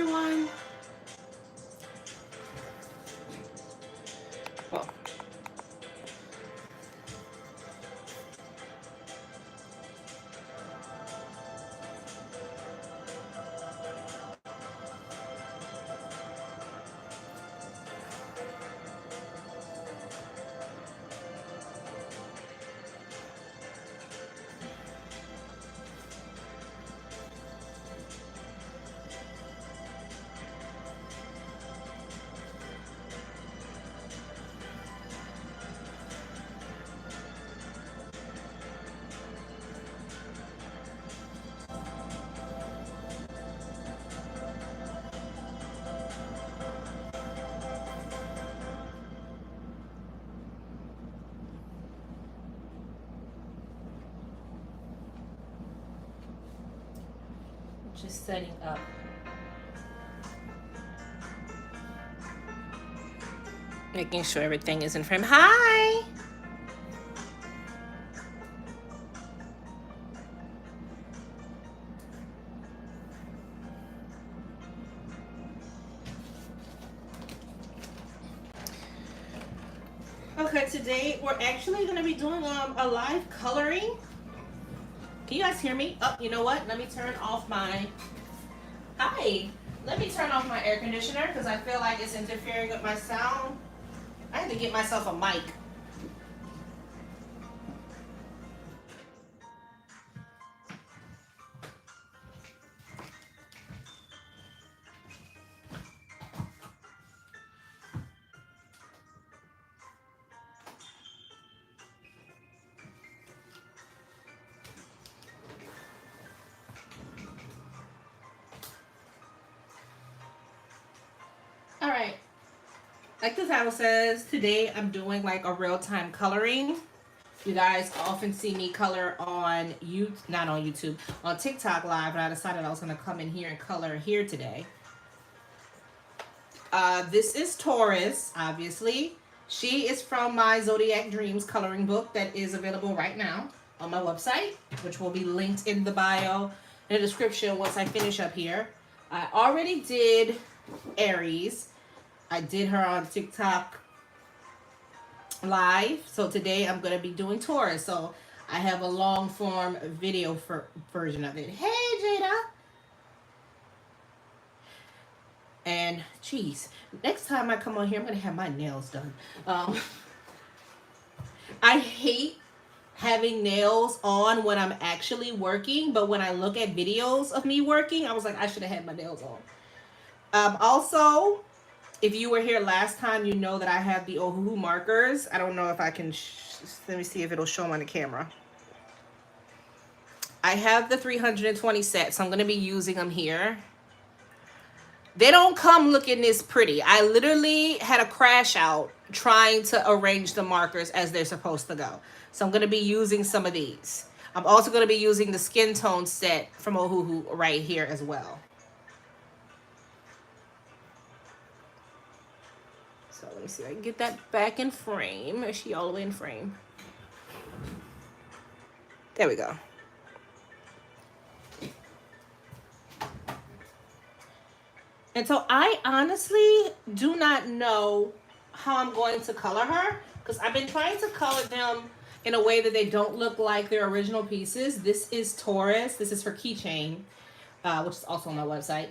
everyone. Well, just setting up. Making sure everything is in frame. Hi. Okay, today we're actually going to be doing a live coloring. Can you guys hear me? Oh, you know what? Let me turn off my... Hi. Let me turn off my air conditioner because I feel like it's interfering with my sound. I had to get myself a mic. All right. Like the title says, today I'm doing like a real-time coloring. You guys often see me color on not on YouTube, on TikTok live, and I decided I was going to come in here and color here today. This is Taurus, obviously. She is from my Zodiac Dreams coloring book that is available right now on my website, which will be linked in the bio, in the description once I finish up here. I already did Aries. I did her on TikTok live. So today I'm going to be doing Taurus. So I have a long form video version of it. Hey, Jada. And geez, next time I come on here, I'm going to have my nails done. I hate having nails on when I'm actually working. But when I look at videos of me working, I was like, I should have had my nails on. Also, if you were here last time, you know that I have the Ohuhu markers. I don't know if I can, let me see if it'll show them on the camera. I have the 320 sets, so I'm going to be using them here. They don't come looking this pretty. I literally had a crash out trying to arrange the markers as they're supposed to go. So I'm going to be using some of these. I'm also going to be using the skin tone set from Ohuhu right here as well. So let me see if I can get that back in frame. Is she all the way in frame? There we go. And so I honestly do not know how I'm going to color her because I've been trying to color them in a way that they don't look like their original pieces. This is Taurus. This is her keychain, which is also on my website.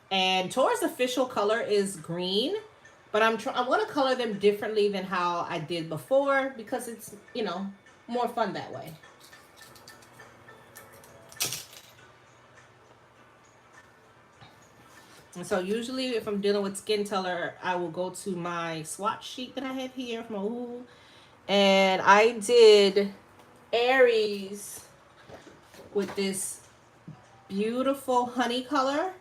And Taurus' official color is green. But I want to color them differently than how I did before because it's, you know, more fun that way. And so usually if I'm dealing with skin color, I will go to my swatch sheet that I have here from Ohuhu. And I did Aries with this beautiful honey color.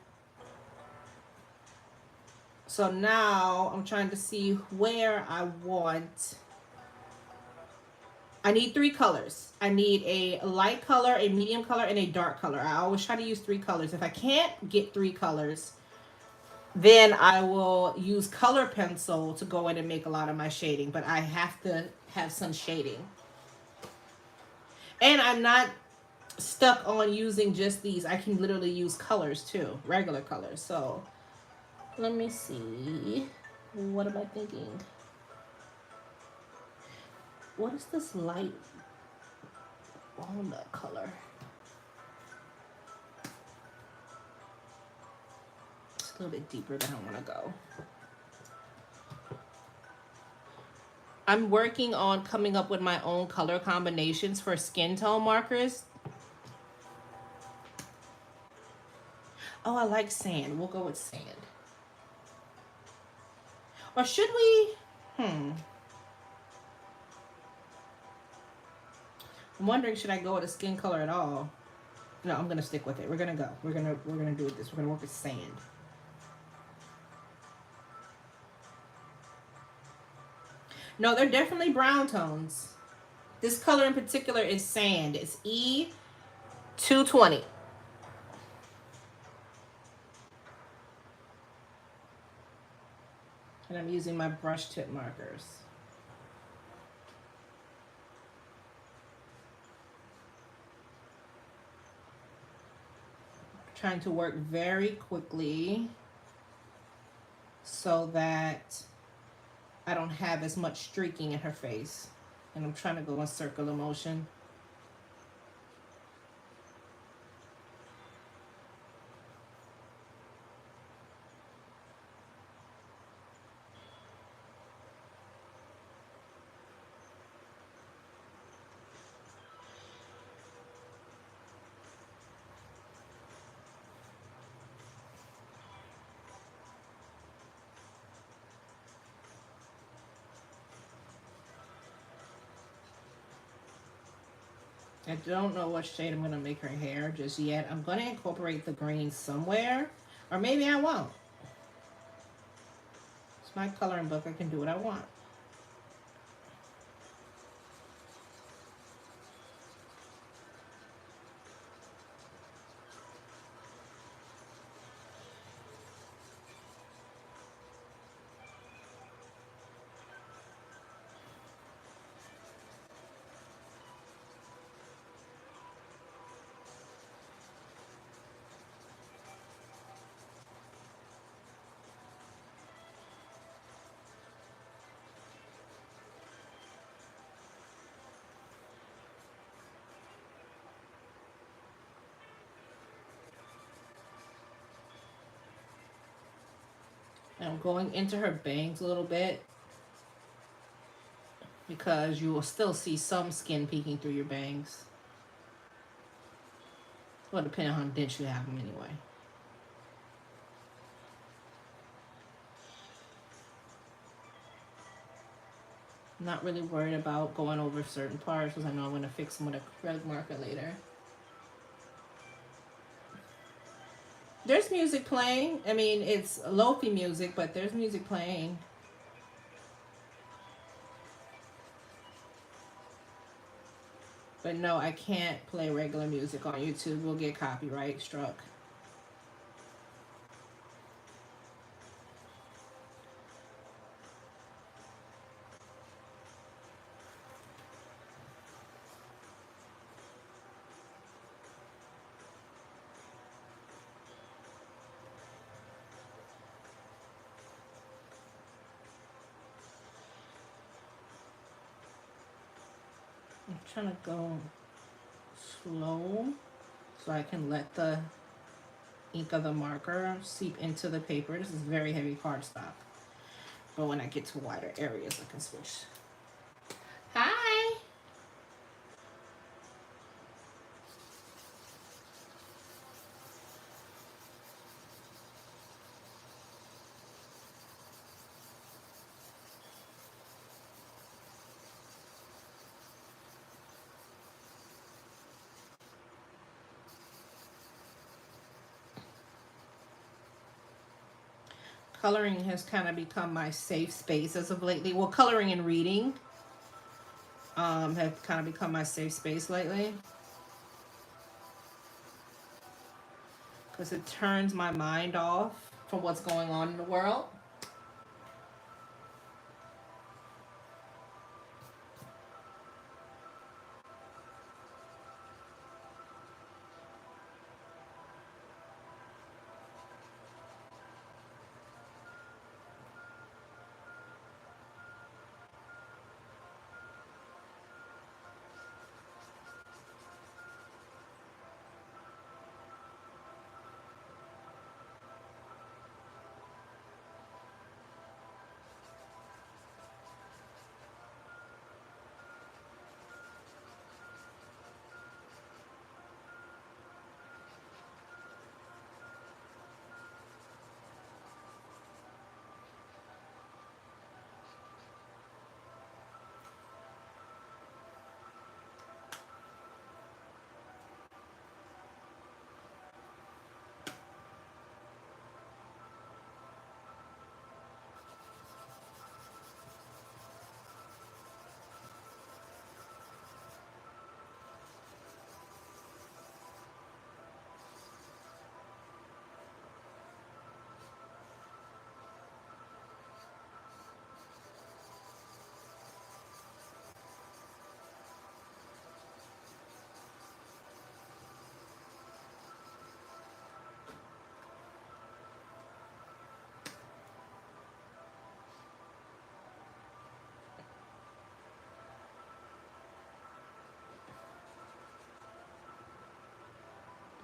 So now I'm trying to see where I want. I need 3 colors. I need a light color, a medium color, and a dark color. I always try to use 3 colors. If I can't get 3 colors, then I will use color pencil to go in and make a lot of my shading. But I have to have some shading. And I'm not stuck on using just these. I can literally use colors too, regular colors. So let me see. What am I thinking? What is this light walnut color? It's a little bit deeper than I want to go. I'm working on coming up with my own color combinations for skin tone markers. Oh, I like sand. We'll go with sand. Or should we? I'm wondering, should I go with a skin color at all? No, I'm gonna stick with it. We're gonna go. We're gonna do this. We're gonna work with sand. No, they're definitely brown tones. This color in particular is sand. It's E220. And I'm using my brush tip markers. Trying to work very quickly so that I don't have as much streaking in her face. And I'm trying to go in circular motion. I don't know what shade I'm going to make her hair just yet. I'm going to incorporate the green somewhere. Or maybe I won't. It's my coloring book. I can do what I want. I'm going into her bangs a little bit because you will still see some skin peeking through your bangs. Well, depending on how dense you have them anyway. I'm not really worried about going over certain parts because I know I'm going to fix them with a acrylic marker later. There's music playing. I mean, it's lo-fi music, but there's music playing. But no, I can't play regular music on YouTube. We'll get copyright struck. I'm trying to go slow so I can let the ink of the marker seep into the paper. This is very heavy cardstock. But when I get to wider areas, I can switch. Hi! Coloring has kind of become my safe space as of lately. Well, coloring and reading have kind of become my safe space lately. Because it turns my mind off from what's going on in the world.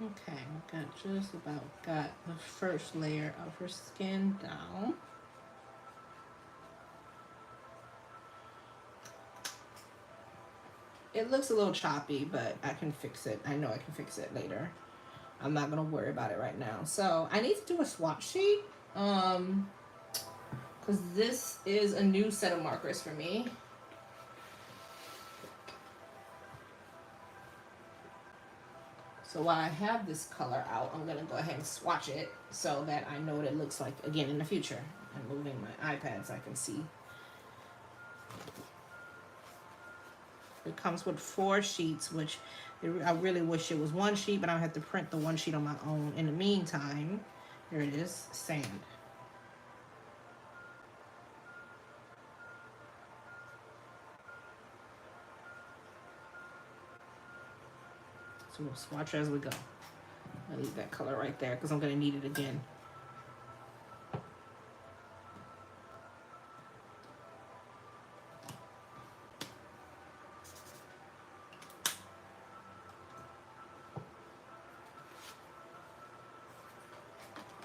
Okay, got just about got the first layer of her skin down. It looks a little choppy, but I can fix it. I know I can fix it later. I'm not gonna worry about it right now. So I need to do a swatch sheet. Because this is a new set of markers for me. So while I have this color out, I'm gonna go ahead and swatch it so that I know what it looks like again in the future. I'm moving my iPad so I can see. It comes with 4 sheets, which I really wish it was 1 sheet, but I have to print the 1 sheet on my own. In the meantime, here it is, sand. So we'll swatch as we go. I'll leave that color right there because I'm gonna need it again.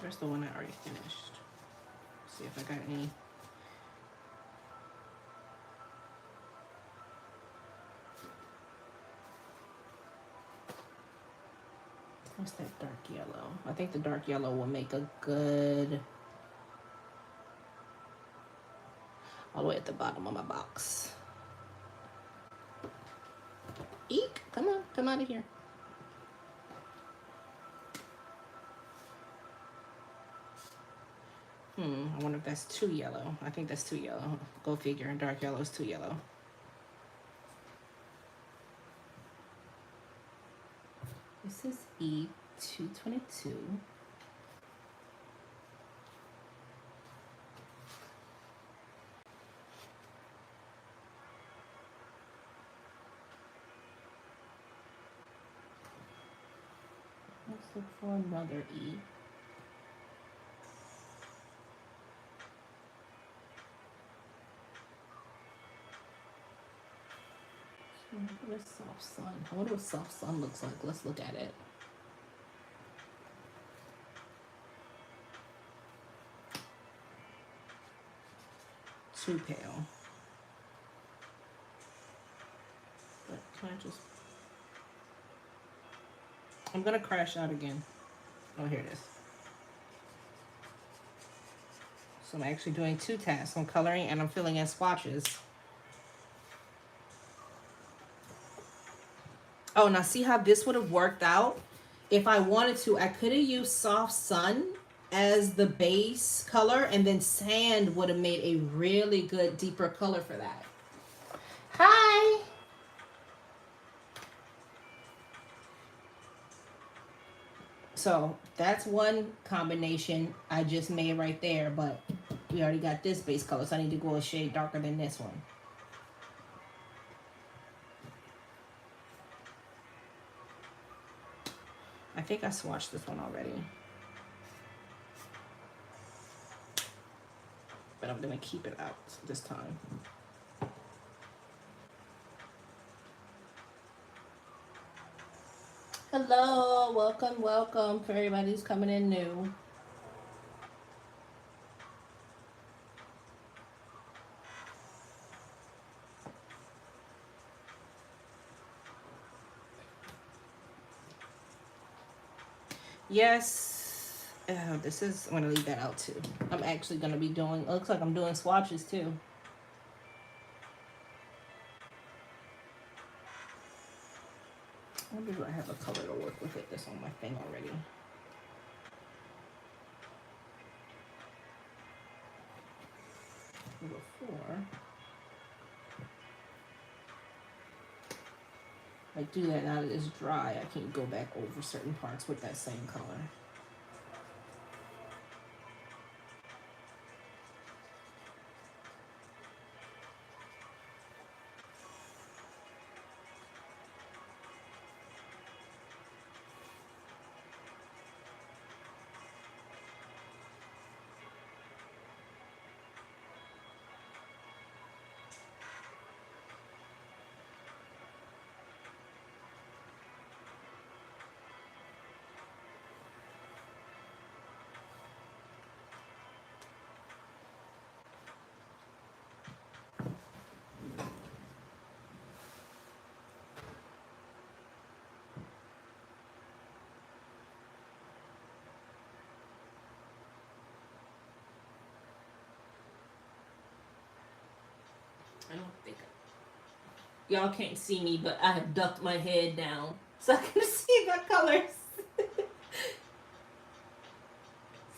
There's the one I already finished. See if I got any. What's that dark yellow? I think the dark yellow will make a good, all the way at the bottom of my box. Eek, come on, come out of here. I wonder if that's too yellow. I think that's too yellow. Go figure, dark yellow is too yellow. This is E222. Let's look for another E. What is soft sun? I wonder what soft sun looks like. Let's look at it. Too pale. But can I just... I'm gonna crash out again. Oh, here it is. So I'm actually doing 2 tasks. I'm coloring and I'm filling in swatches. Oh, now see how this would have worked out? If I wanted to, I could have used soft sun as the base color, and then sand would have made a really good deeper color for that. Hi! So that's one combination I just made right there, but we already got this base color, so I need to go a shade darker than this one. I think I swatched this one already. But I'm gonna keep it out this time. Hello, welcome, welcome for everybody who's coming in new. Yes, this is, I'm gonna leave that out too. I'm actually gonna be doing, it looks like I'm doing swatches too. I wonder if I have a color to work with it that's on my thing already. Before I do that, now that it's dry, I can go back over certain parts with that same color. I don't think y'all can't see me, but I have ducked my head down so I can see the colors.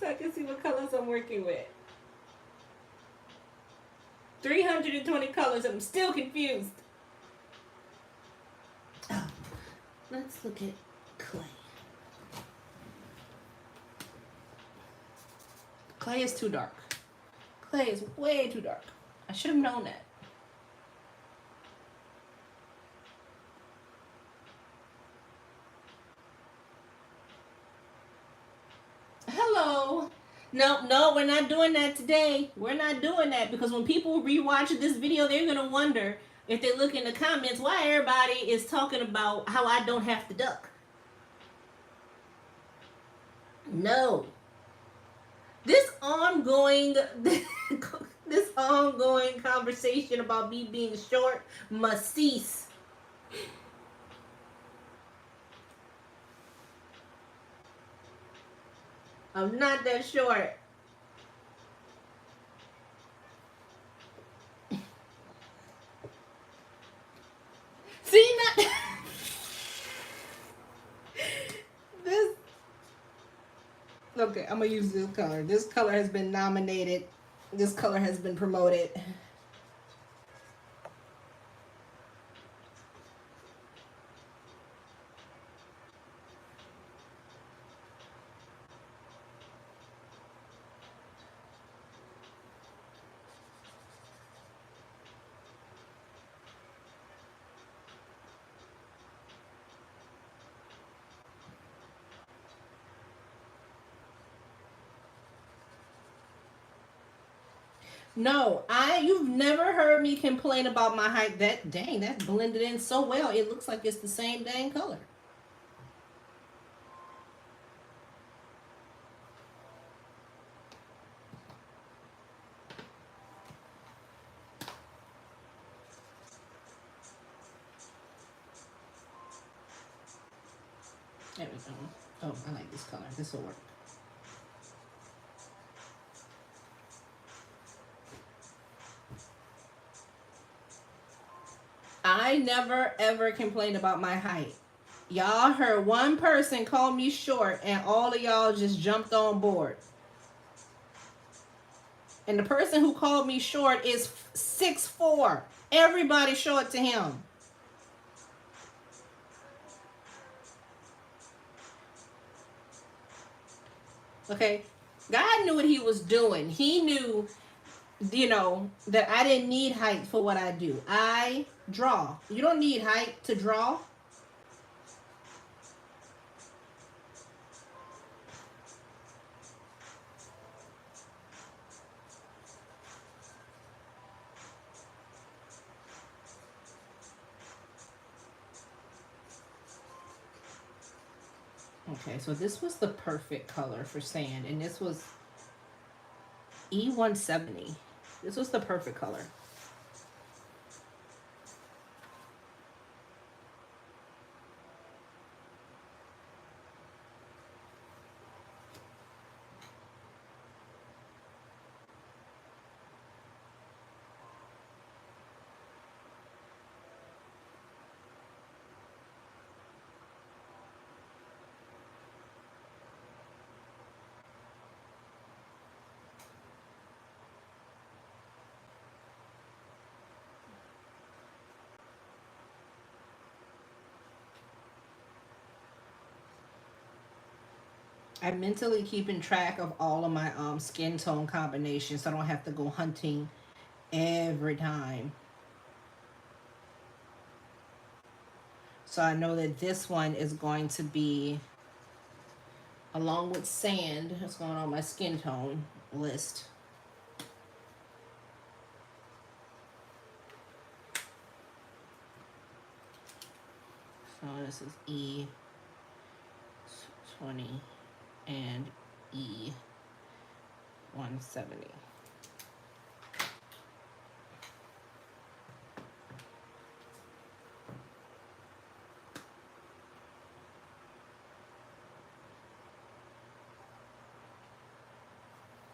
So I can see what colors I'm working with. 320 colors and I'm still confused. Oh, let's look at clay. Clay is too dark. Clay is way too dark. I should have known that. Hello. No, we're not doing that today. We're not doing that because when people rewatch this video, they're going to wonder if they look in the comments why everybody is talking about how I don't have to duck. No. This ongoing conversation about me being short must cease. I'm not that short. See, not this. Okay, I'm gonna use this color. This color has been nominated. This color has been promoted. No, you've never heard me complain about my height. That's blended in so well. It looks like it's the same dang color. There we go. Oh, I like this color. This will work. I never ever complained about my height. Y'all heard one person call me short and all of y'all just jumped on board. And the person who called me short is 6'4". Everybody short to him. Okay? God knew what he was doing. He knew, that I didn't need height for what I do. I draw. You don't need height to draw. Okay, so this was the perfect color for sand, and this was E170. This was the perfect color. I'm mentally keeping track of all of my skin tone combinations so I don't have to go hunting every time. So I know that this one is going to be, along with sand, it's going on my skin tone list. So this is E20 and E170.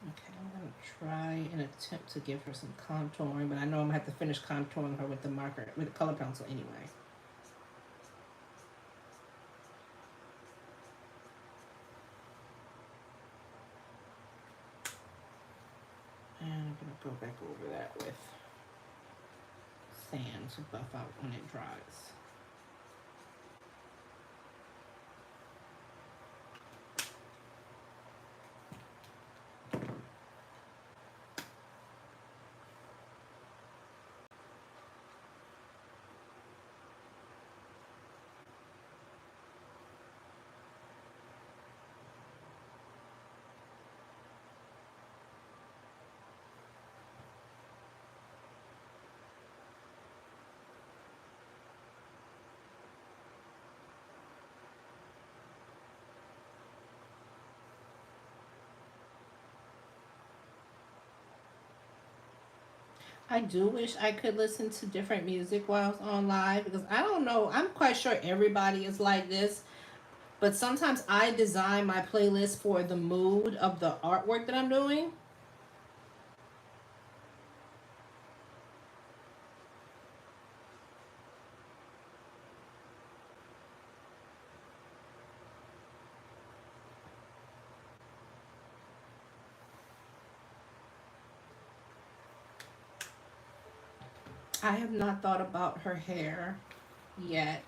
Okay, I'm going to try and attempt to give her some contouring, but I know I'm gonna have to finish contouring her with the marker, with the color pencil anyway. And I'm gonna go back over that with sand to buff out when it dries. I do wish I could listen to different music while I was on live because I don't know. I'm quite sure everybody is like this, but sometimes I design my playlist for the mood of the artwork that I'm doing. I have not thought about her hair yet.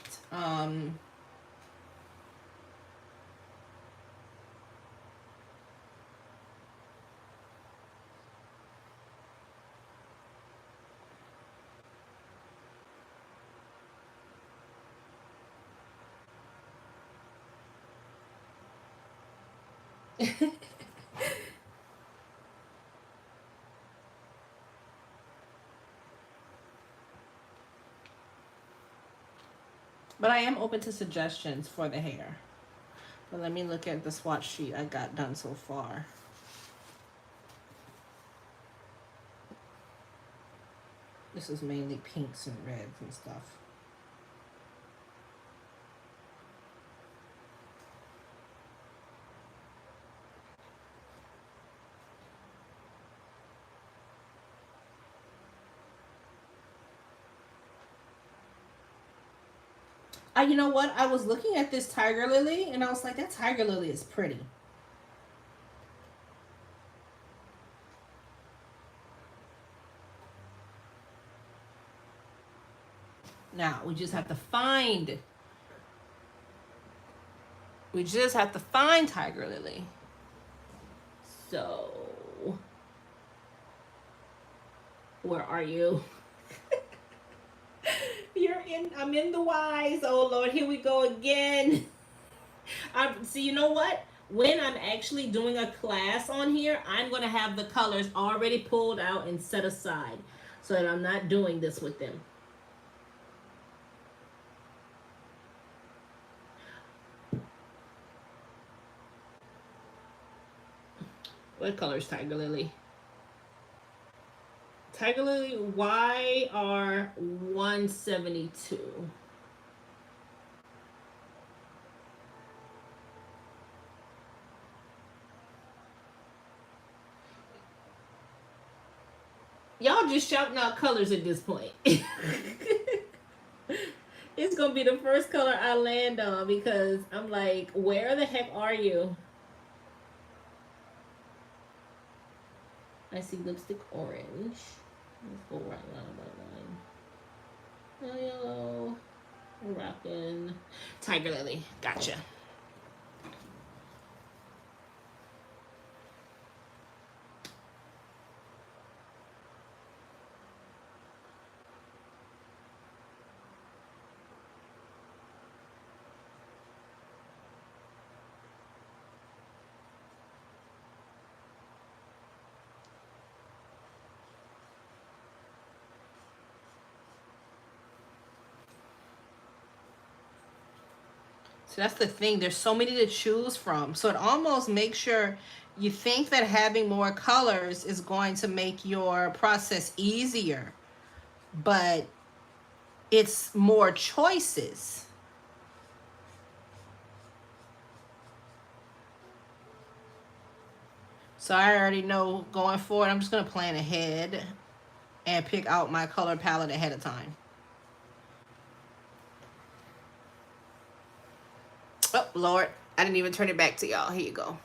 But I am open to suggestions for the hair. But let me look at the swatch sheet I got done so far. This is mainly pinks and reds and stuff. You know what? I was looking at this tiger lily and I was like, that tiger lily is pretty. Now we just have to find. We just have to find tiger lily. So, where are you? I'm in the Y's. Oh Lord, here we go again. See, you know what? When I'm actually doing a class on here, I'm gonna have the colors already pulled out and set aside, so that I'm not doing this with them. What color is Tiger Lily? Tiger Lily YR 172. Y'all just shouting out colors at this point. It's gonna be the first color I land on because I'm like, where the heck are you? I see lipstick orange. Let's go right line by line. Yellow. Rockin'. Tiger Lily. Gotcha. So that's the thing. There's so many to choose from. So it almost makes sure you think that having more colors is going to make your process easier, but it's more choices. So I already know going forward, I'm just going to plan ahead and pick out my color palette ahead of time. Oh, Lord. I didn't even turn it back to y'all. Here you go.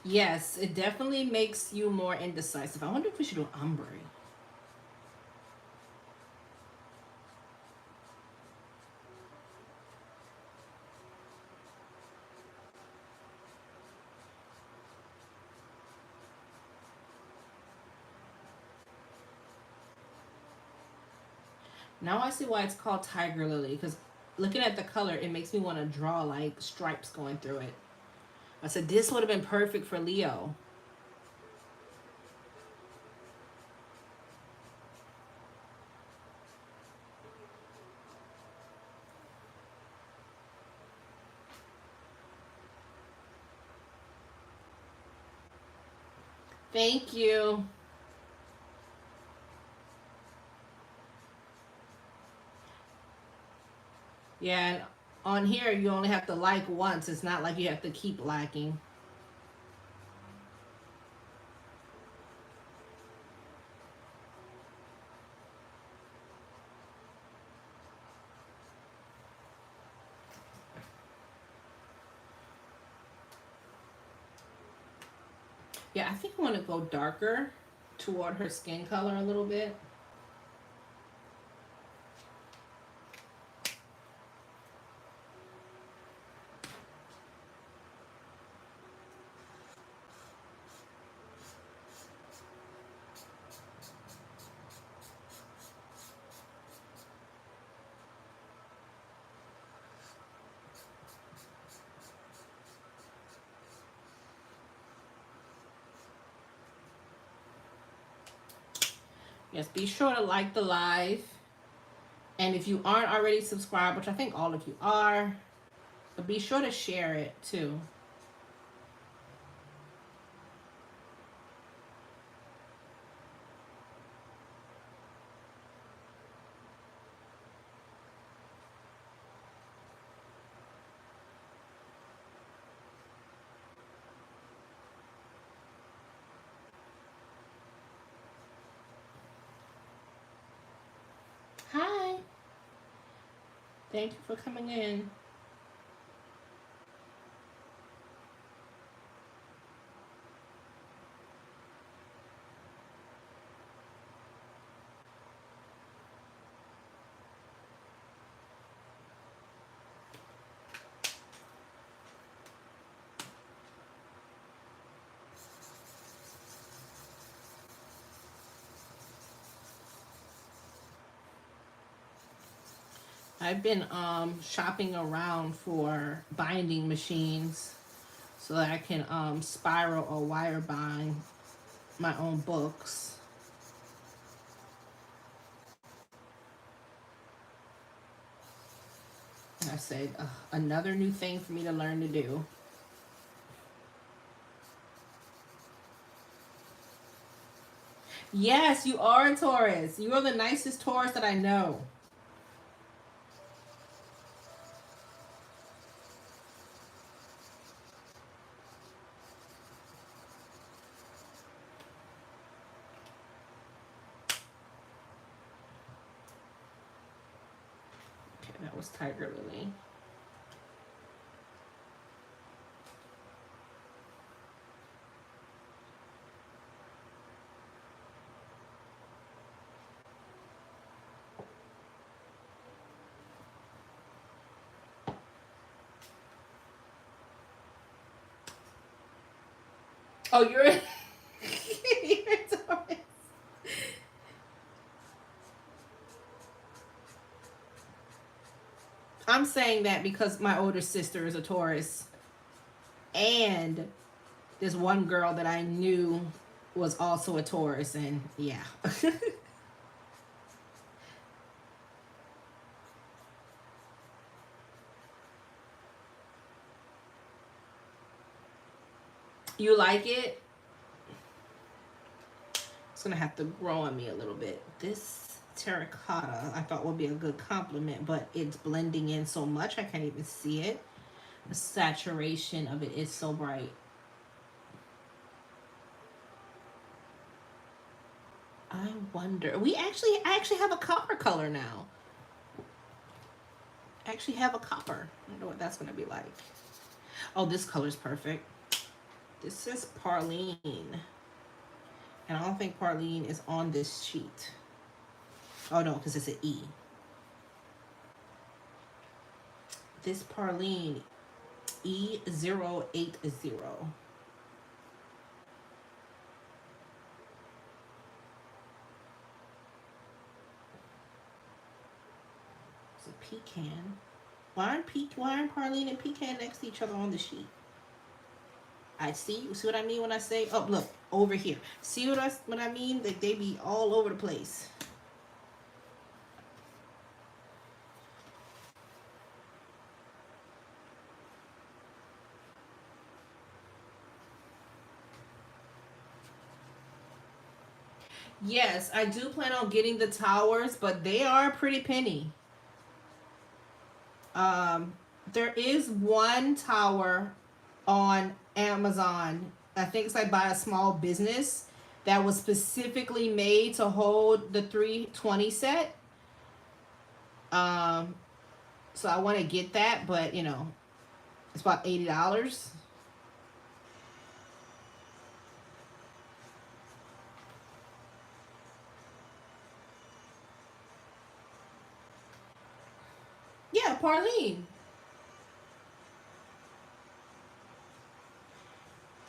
Yes, it definitely makes you more indecisive. I wonder if we should do ombre. Now I see why it's called Tiger Lily, because looking at the color, it makes me want to draw like stripes going through it. I said this would have been perfect for Leo. Thank you. Yeah, and on here you only have to like once. It's not like you have to keep liking. Yeah, I think I want to go darker toward her skin color a little bit. Yes, be sure to like the live. And if you aren't already subscribed, which I think all of you are, but be sure to share it too. Hi. Thank you for coming in. I've been shopping around for binding machines so that I can spiral or wire bind my own books. And I said, another new thing for me to learn to do. Yes, you are a Taurus. You are the nicest Taurus that I know. Okay, that was Tiger Lily. Oh, you're, you're a Taurus. I'm saying that because my older sister is a Taurus. And this one girl that I knew was also a Taurus. And yeah. You like it? It's gonna have to grow on me a little bit. This terracotta I thought would be a good compliment, but it's blending in so much I can't even see it. The saturation of it is so bright. I wonder. I actually have a copper color now. I actually have a copper. I wonder what that's gonna be like. Oh, this color's perfect. This is Parlene. And I don't think Parlene is on this sheet. Oh no, because it's an E. This Parlene E080. It's a pecan. Why aren't Parlene and pecan next to each other on the sheet? I see. You see what I mean when I say, oh look, over here. See what I mean? Like they be all over the place. Yes, I do plan on getting the towers, but they are a pretty penny. Um, there is one tower on Amazon. I think it's like by a small business that was specifically made to hold the 320 set. Um, so I want to get that, but you know, it's about $80. Yeah, Parlene.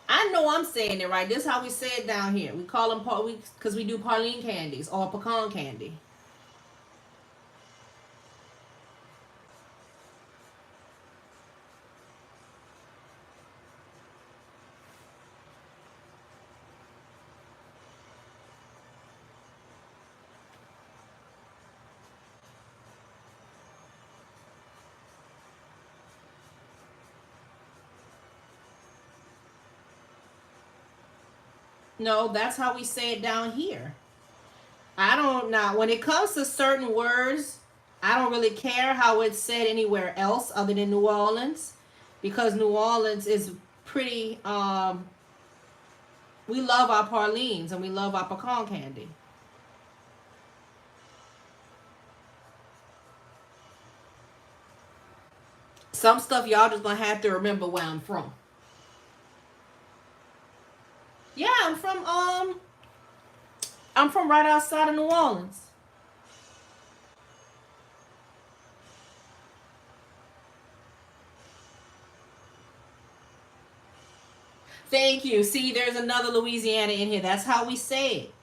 I know I'm saying it right. This is how we say it down here. We call them because we do Parlene candies or pecan candy. No, that's how we say it down here. I don't know. When it comes to certain words, I don't really care how it's said anywhere else other than New Orleans, because New Orleans is pretty. We love our Parlenes and we love our pecan candy. Some stuff y'all just gonna have to remember where I'm from. Yeah, I'm from right outside of New Orleans. Thank you. See, there's another Louisiana in here. That's how we say it.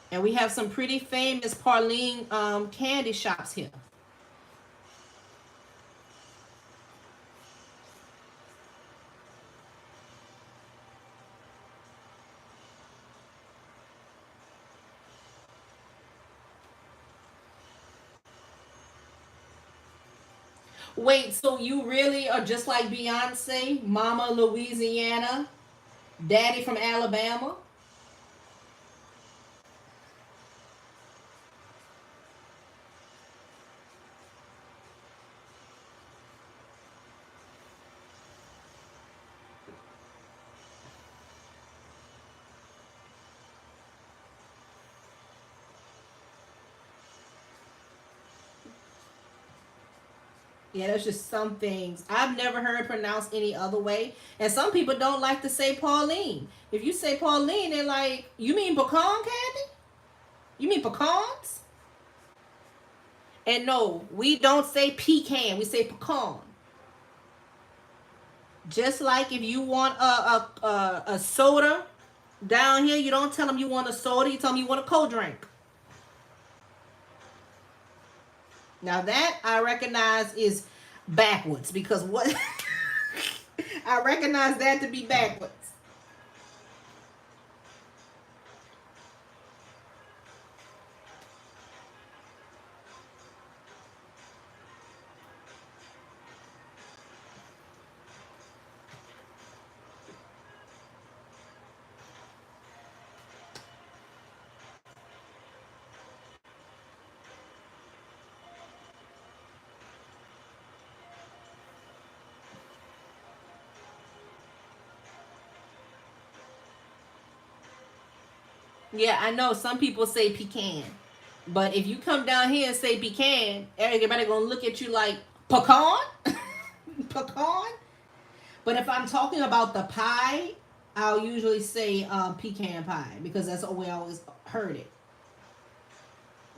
And we have some pretty famous Parlene candy shops here. Wait, so you really are just like Beyonce, Mama Louisiana, Daddy from Alabama? Yeah, there's just some things I've never heard pronounced any other way. And some people don't like to say Pauline. If you say Pauline, they're like, you mean pecan candy? You mean pecans? And no, we don't say pecan, we say pecan. Just like if you want a soda down here, you don't tell them you want a soda, you tell them you want a cold drink. Now that I recognize is backwards because what I recognize that to be backwards. Yeah, I know some people say pecan. But if you come down here and say pecan, everybody gonna look at you like pecan? Pecan? But if I'm talking about the pie, I'll usually say pecan pie because that's the way I always heard it.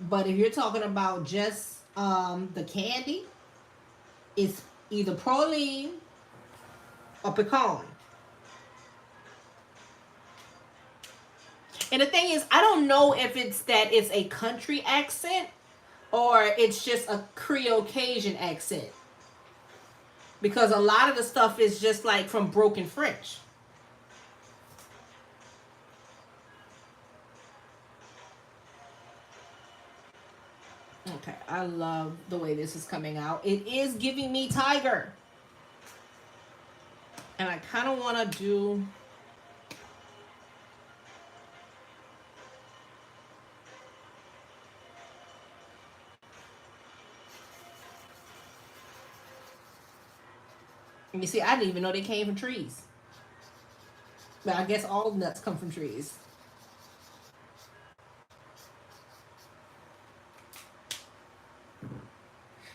But if you're talking about just the candy, it's either praline or pecan. And the thing is, I don't know if it's that it's a country accent or it's just a Creole Cajun accent. Because a lot of the stuff is just like from broken French. Okay, I love the way this is coming out. It is giving me tiger. And I kind of want to do... You see, I didn't even know they came from trees. But I guess all nuts come from trees.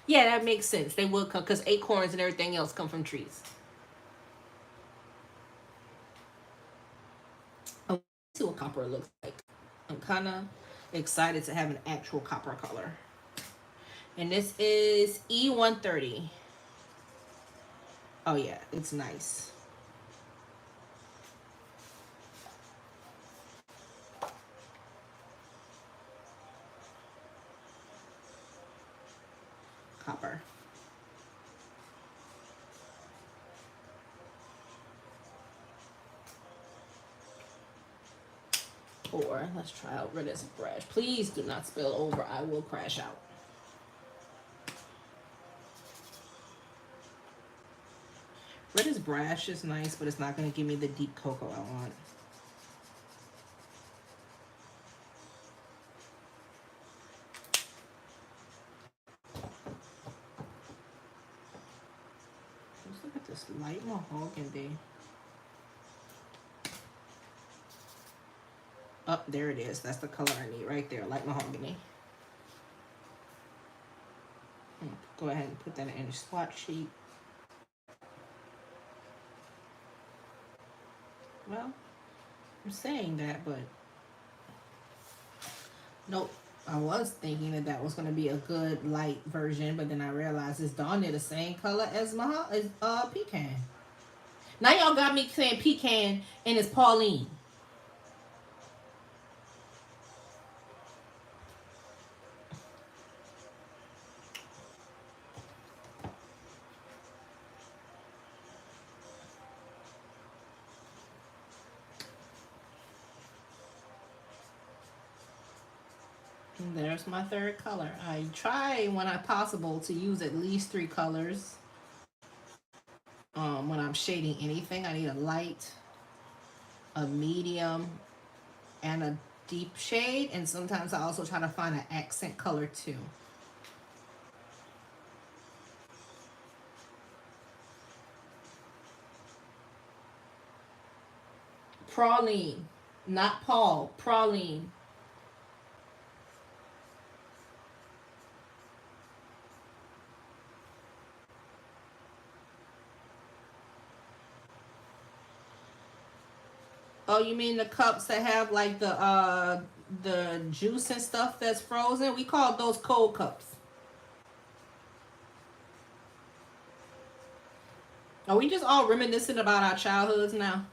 Yeah, that makes sense. They would come because acorns and everything else come from trees. Oh, let's see what copper looks like. I'm kind of excited to have an actual copper color. And this is E130. Oh yeah, it's nice. Copper. Or let's try out Redis brush. Please do not spill over. I will crash out. Redis brush is nice, but it's not going to give me the deep cocoa I want. Let's look at this light mahogany. Oh, there it is. That's the color I need right there. Light mahogany. Go ahead and put that in your swatch sheet. Well, I'm saying that, but nope. I was thinking that that was going to be a good light version, but then I realized it's darn near the same color as pecan. Now y'all got me saying pecan and it's Pauline. And there's my third color. I try when I possible to use at least 3 colors. When I'm shading anything, I need a light, a medium, and a deep shade. And sometimes I also try to find an accent color too. Praline, not Paul, praline. Oh, you mean the cups that have like the juice and stuff that's frozen? We call those cold cups. Are we just all reminiscing about our childhoods now?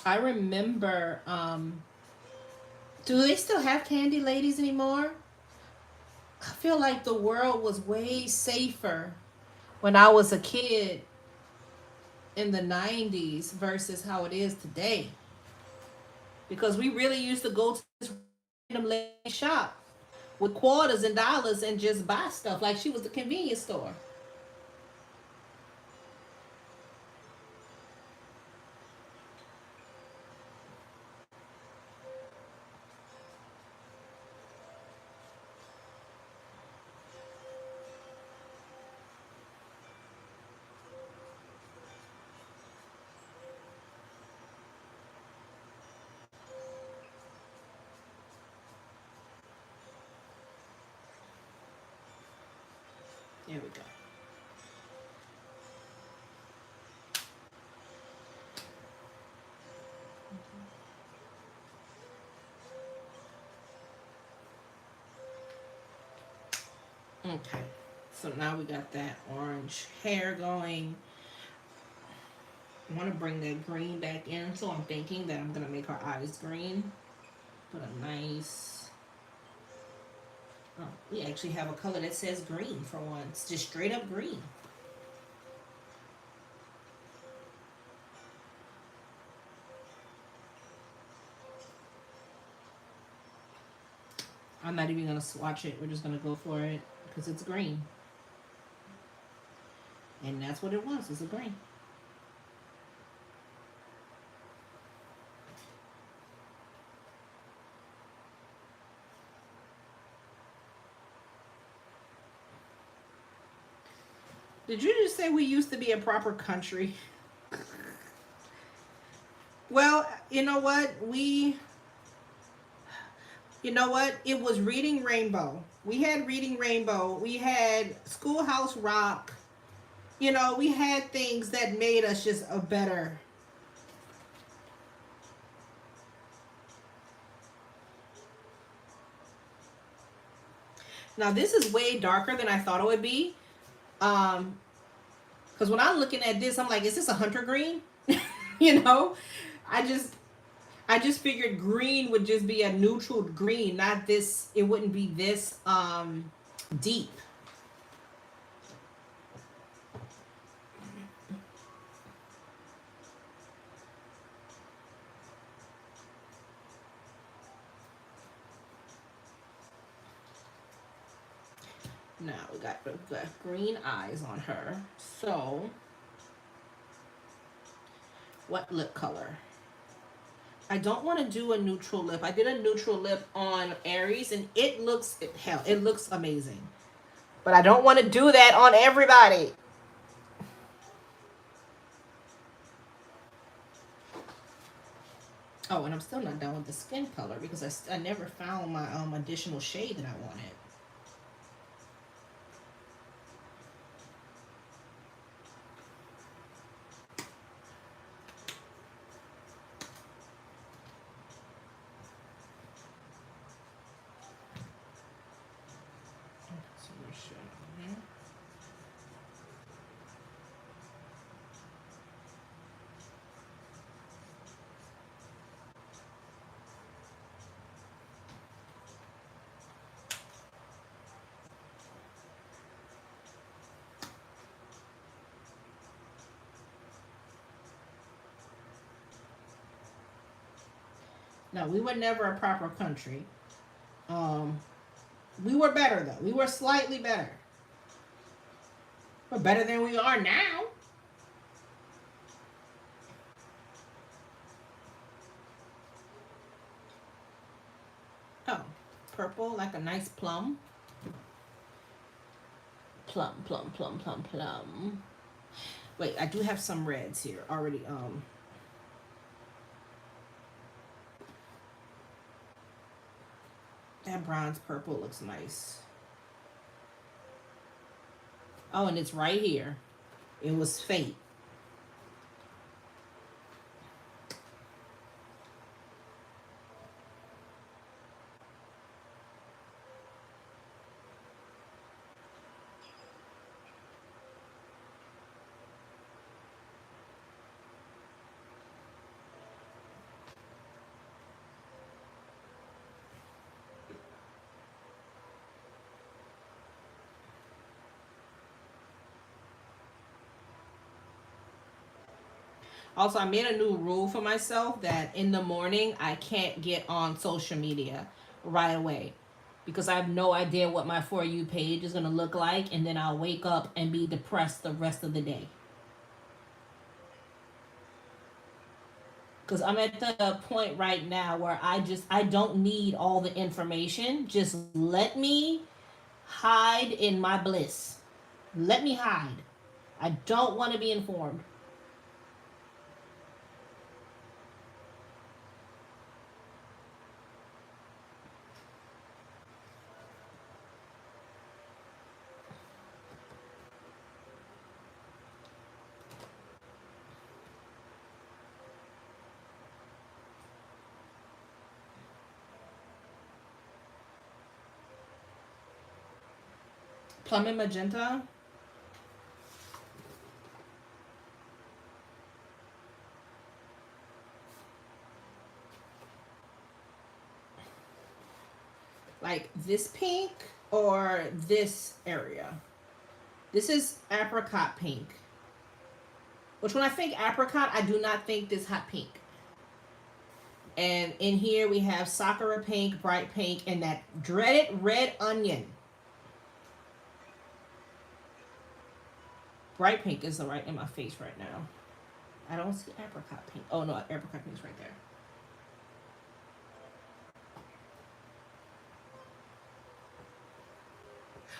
I remember, do they still have candy ladies anymore? I feel like the world was way safer when I was a kid in the 90s versus how it is today. Because we really used to go to this random lady shop with quarters and dollars and just buy stuff like she was the convenience store. Okay. So now we got that orange hair going. I want to bring that green back in, so I'm thinking that I'm going to make her eyes green. Put a nice... Oh, we actually have a color that says green for once. Just straight up green. I'm not even going to swatch it. We're just going to go for it because it's green. And that's what it was. It's a green. Did you just say we used to be a proper country? Well, you know what? You know what? It was Reading Rainbow. We had Reading Rainbow. We had Schoolhouse Rock. You know, we had things that made us just a better. Now, this is way darker than I thought it would be. Because when I'm looking at this, I'm like, is this a hunter green? You know, I just I just figured green would just be a neutral green, not this. It wouldn't be this deep. Now we got green eyes on her. So, what lip color? I don't want to do a neutral lip. I did a neutral lip on Aries, and it looks hell. It looks amazing, but I don't want to do that on everybody. Oh, and I'm still not done with the skin color because I never found my additional shade that I wanted. So we're showing here. No, we were never a proper country. Um, we were better though. We were slightly better. We're better than we are now. Oh, purple like a nice plum. Plum, plum, plum, plum, plum. Wait, I do have some reds here already. That bronze purple looks nice. Oh, and it's right here. It was fate. Also, I made a new rule for myself that in the morning I can't get on social media right away because I have no idea what my For You page is going to look like, and then I'll wake up and be depressed the rest of the day. Because I'm at the point right now where I don't need all the information. Just let me hide in my bliss. Let me hide. I don't want to be informed. Plum and magenta. Like this pink or this area. This is apricot pink. Which when I think apricot, I do not think this hot pink. And in here we have sakura pink, bright pink, and that dreaded red onion. Bright pink is right in my face right now. I don't see apricot pink. Oh no, apricot pink's right there.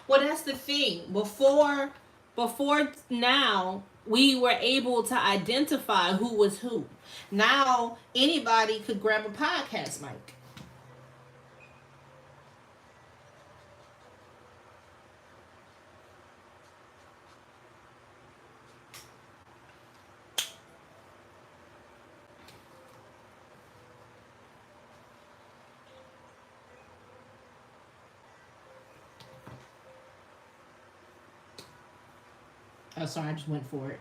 Well, that's the thing. Before now, we were able to identify who was who. Now anybody could grab a podcast mic. Oh, sorry, I just went for it.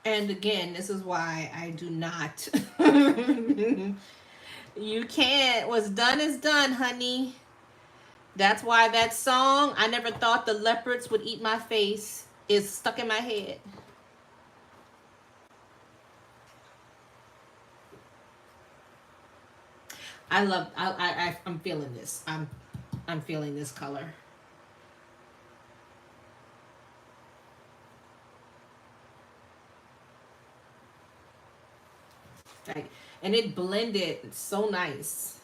And again, this is why I do not. You can't. What's done is done, honey. That's why that song, I never thought the leopards would eat my face, is stuck in my head. I love, I'm feeling this. I'm feeling this color. Like, and it blended so nice.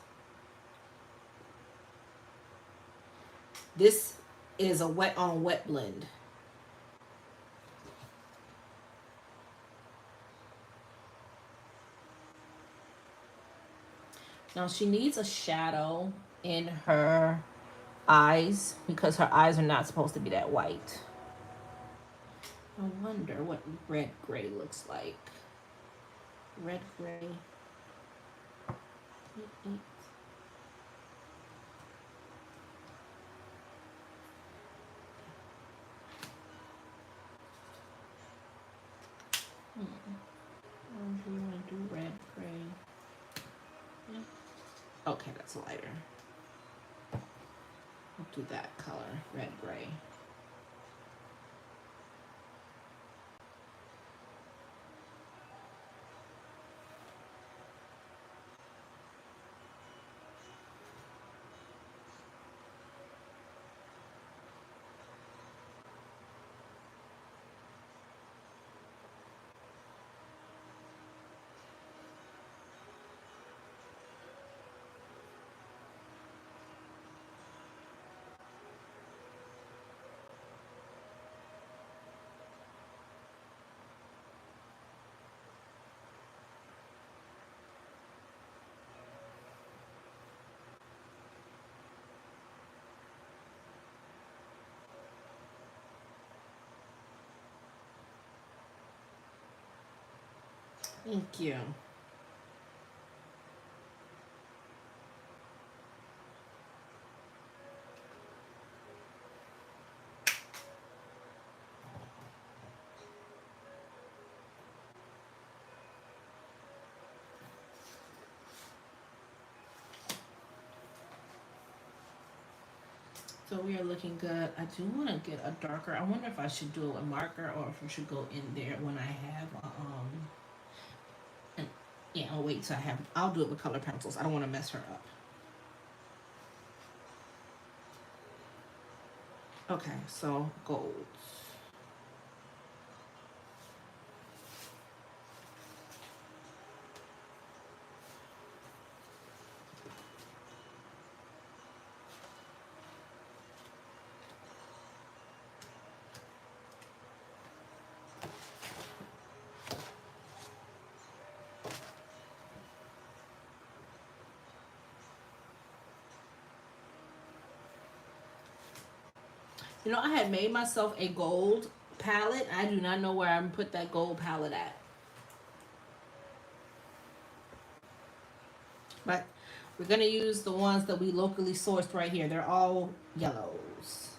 This is a wet on wet blend. Now she needs a shadow in her eyes because her eyes are not supposed to be that white. I wonder what red gray looks like. Red gray. Do you want to do red gray? Yeah. Okay, that's lighter. I'll do that color, red gray. Thank you. So we are looking good. I do want to get a darker. I wonder if I should do a marker or if we should go in there when I have an, yeah, I'll wait till I have, I'll do it with color pencils. I don't want to mess her up. Okay, so golds. You know, I had made myself a gold palette. I do not know where I'm gonna put that gold palette at. But we're gonna use the ones that we locally sourced right here. They're all yellows.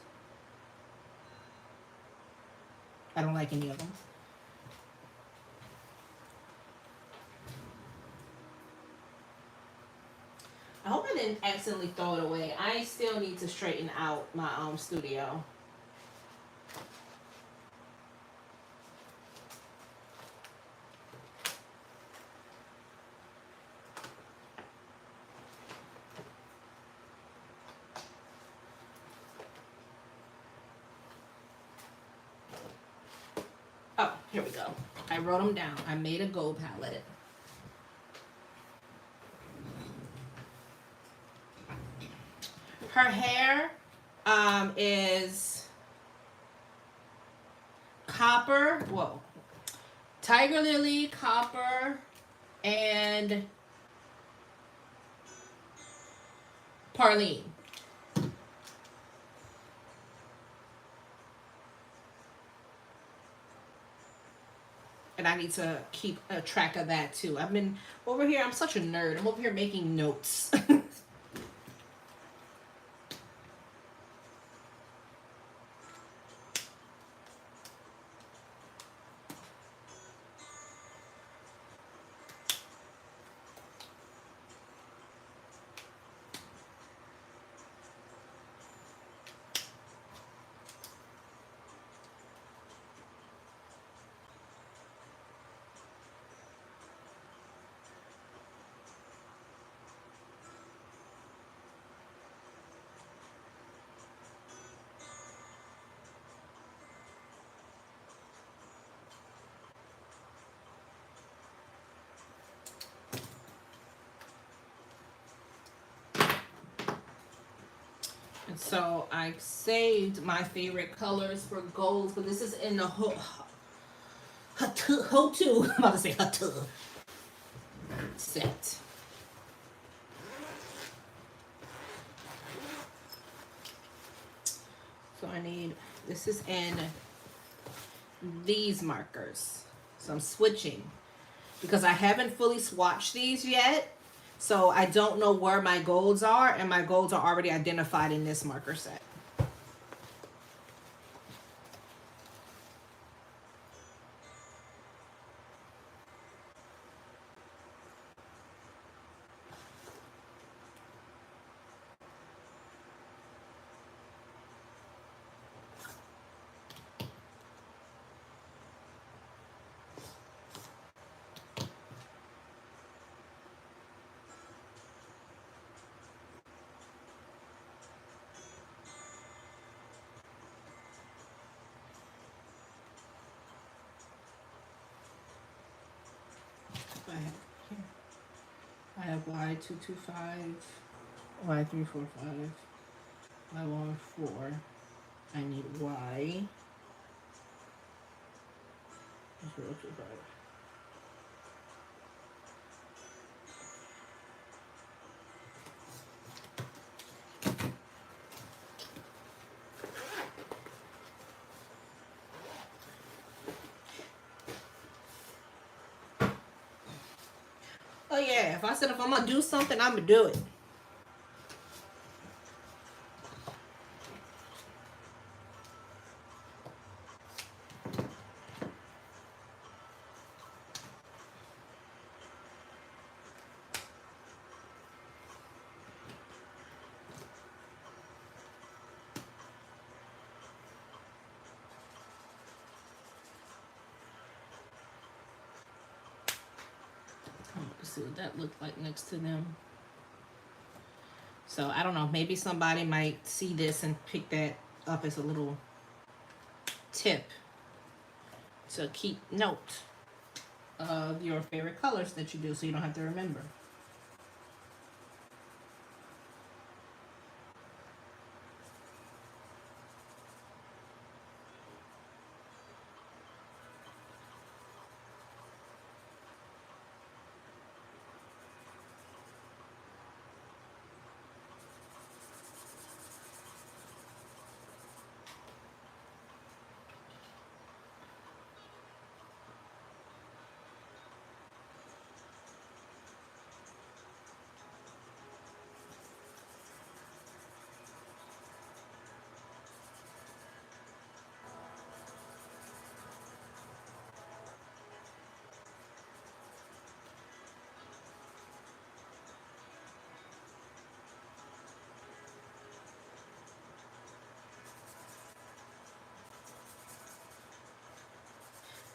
I don't like any of them. I hope I didn't accidentally throw it away. I still need to straighten out my studio. Oh, here we go. I wrote them down. I made a gold palette. Her hair is copper. Whoa. Tiger lily, copper, and Parlene. And I need to keep a track of that too. I've been over here. I'm such a nerd. I'm over here making notes. And so I saved my favorite colors for golds, but this is in the HOTU. I'm about to say HOTU set. So I need, this is in these markers. So I'm switching because I haven't fully swatched these yet. So I don't know where my golds are, and my golds are already identified in this marker set. I have Y225, Y345, Y14. I need Y 025. Oh yeah, if I said if I'm gonna do something, I'm gonna do it. see what that looked like next to them. So I don't know, maybe somebody might see this and pick that up as a little tip to keep note of your favorite colors that you do so you don't have to remember.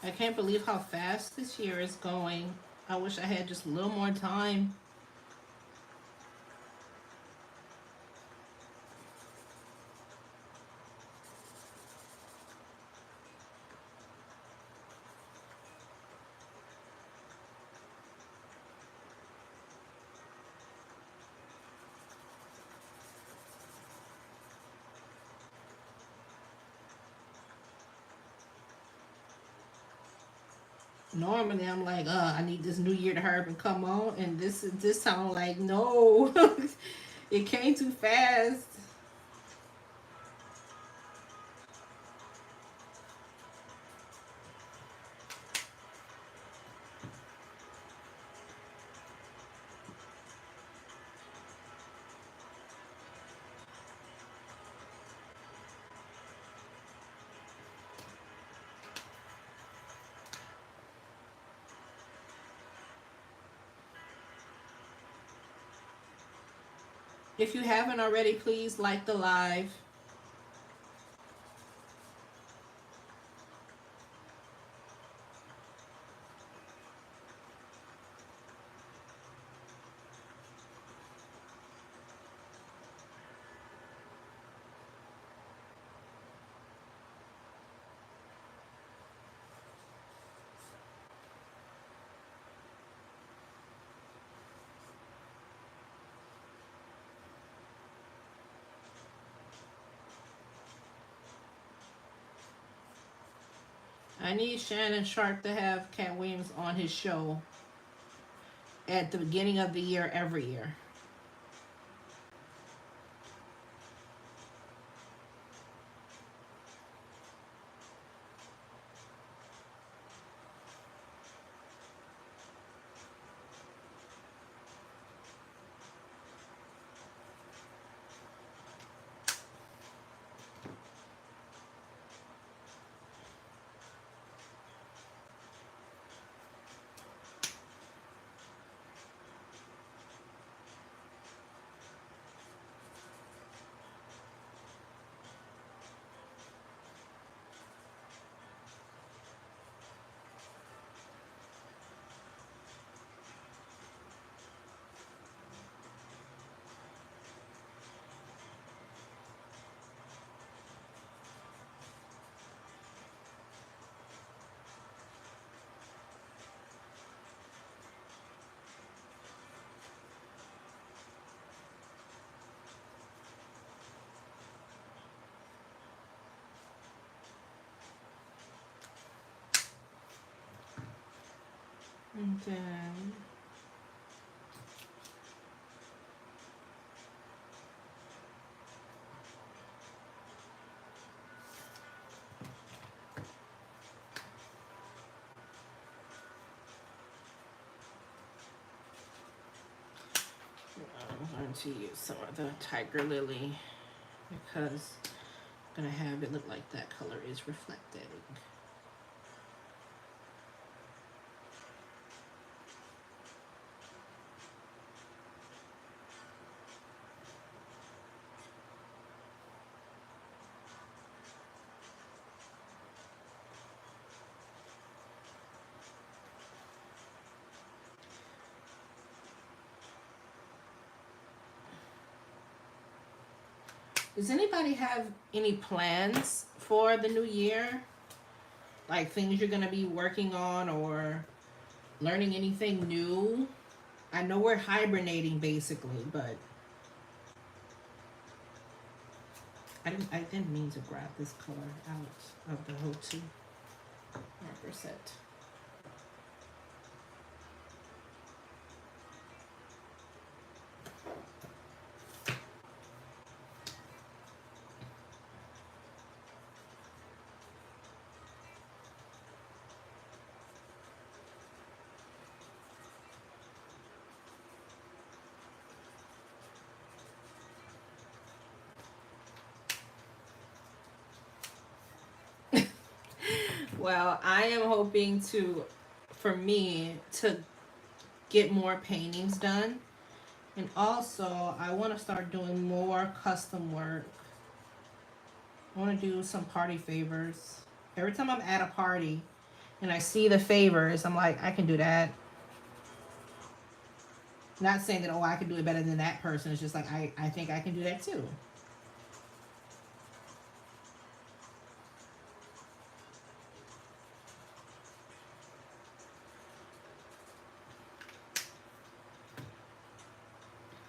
I can't believe how fast this year is going. I wish I had just a little more time. Normally I'm like, I need this new year to hurry up and come on, and this time I'm like, no, it came too fast. If you haven't already, please like the live. I need Shannon Sharp to have Cat Williams on his show at the beginning of the year every year. And then I'm going to use some of the Tiger Lily because I'm going to have it look like that color is reflected. Does anybody have any plans for the new year? Like things you're gonna be working on or learning anything new? I know we're hibernating basically, but I didn't mean to grab this color out of the HOTU marker set. Well, I am hoping for me to get more paintings done. And also, I want to start doing more custom work. I want to do some party favors. Every time I'm at a party and I see the favors, I'm like, I can do that. Not saying that, oh, I can do it better than that person. It's just like, I think I can do that too.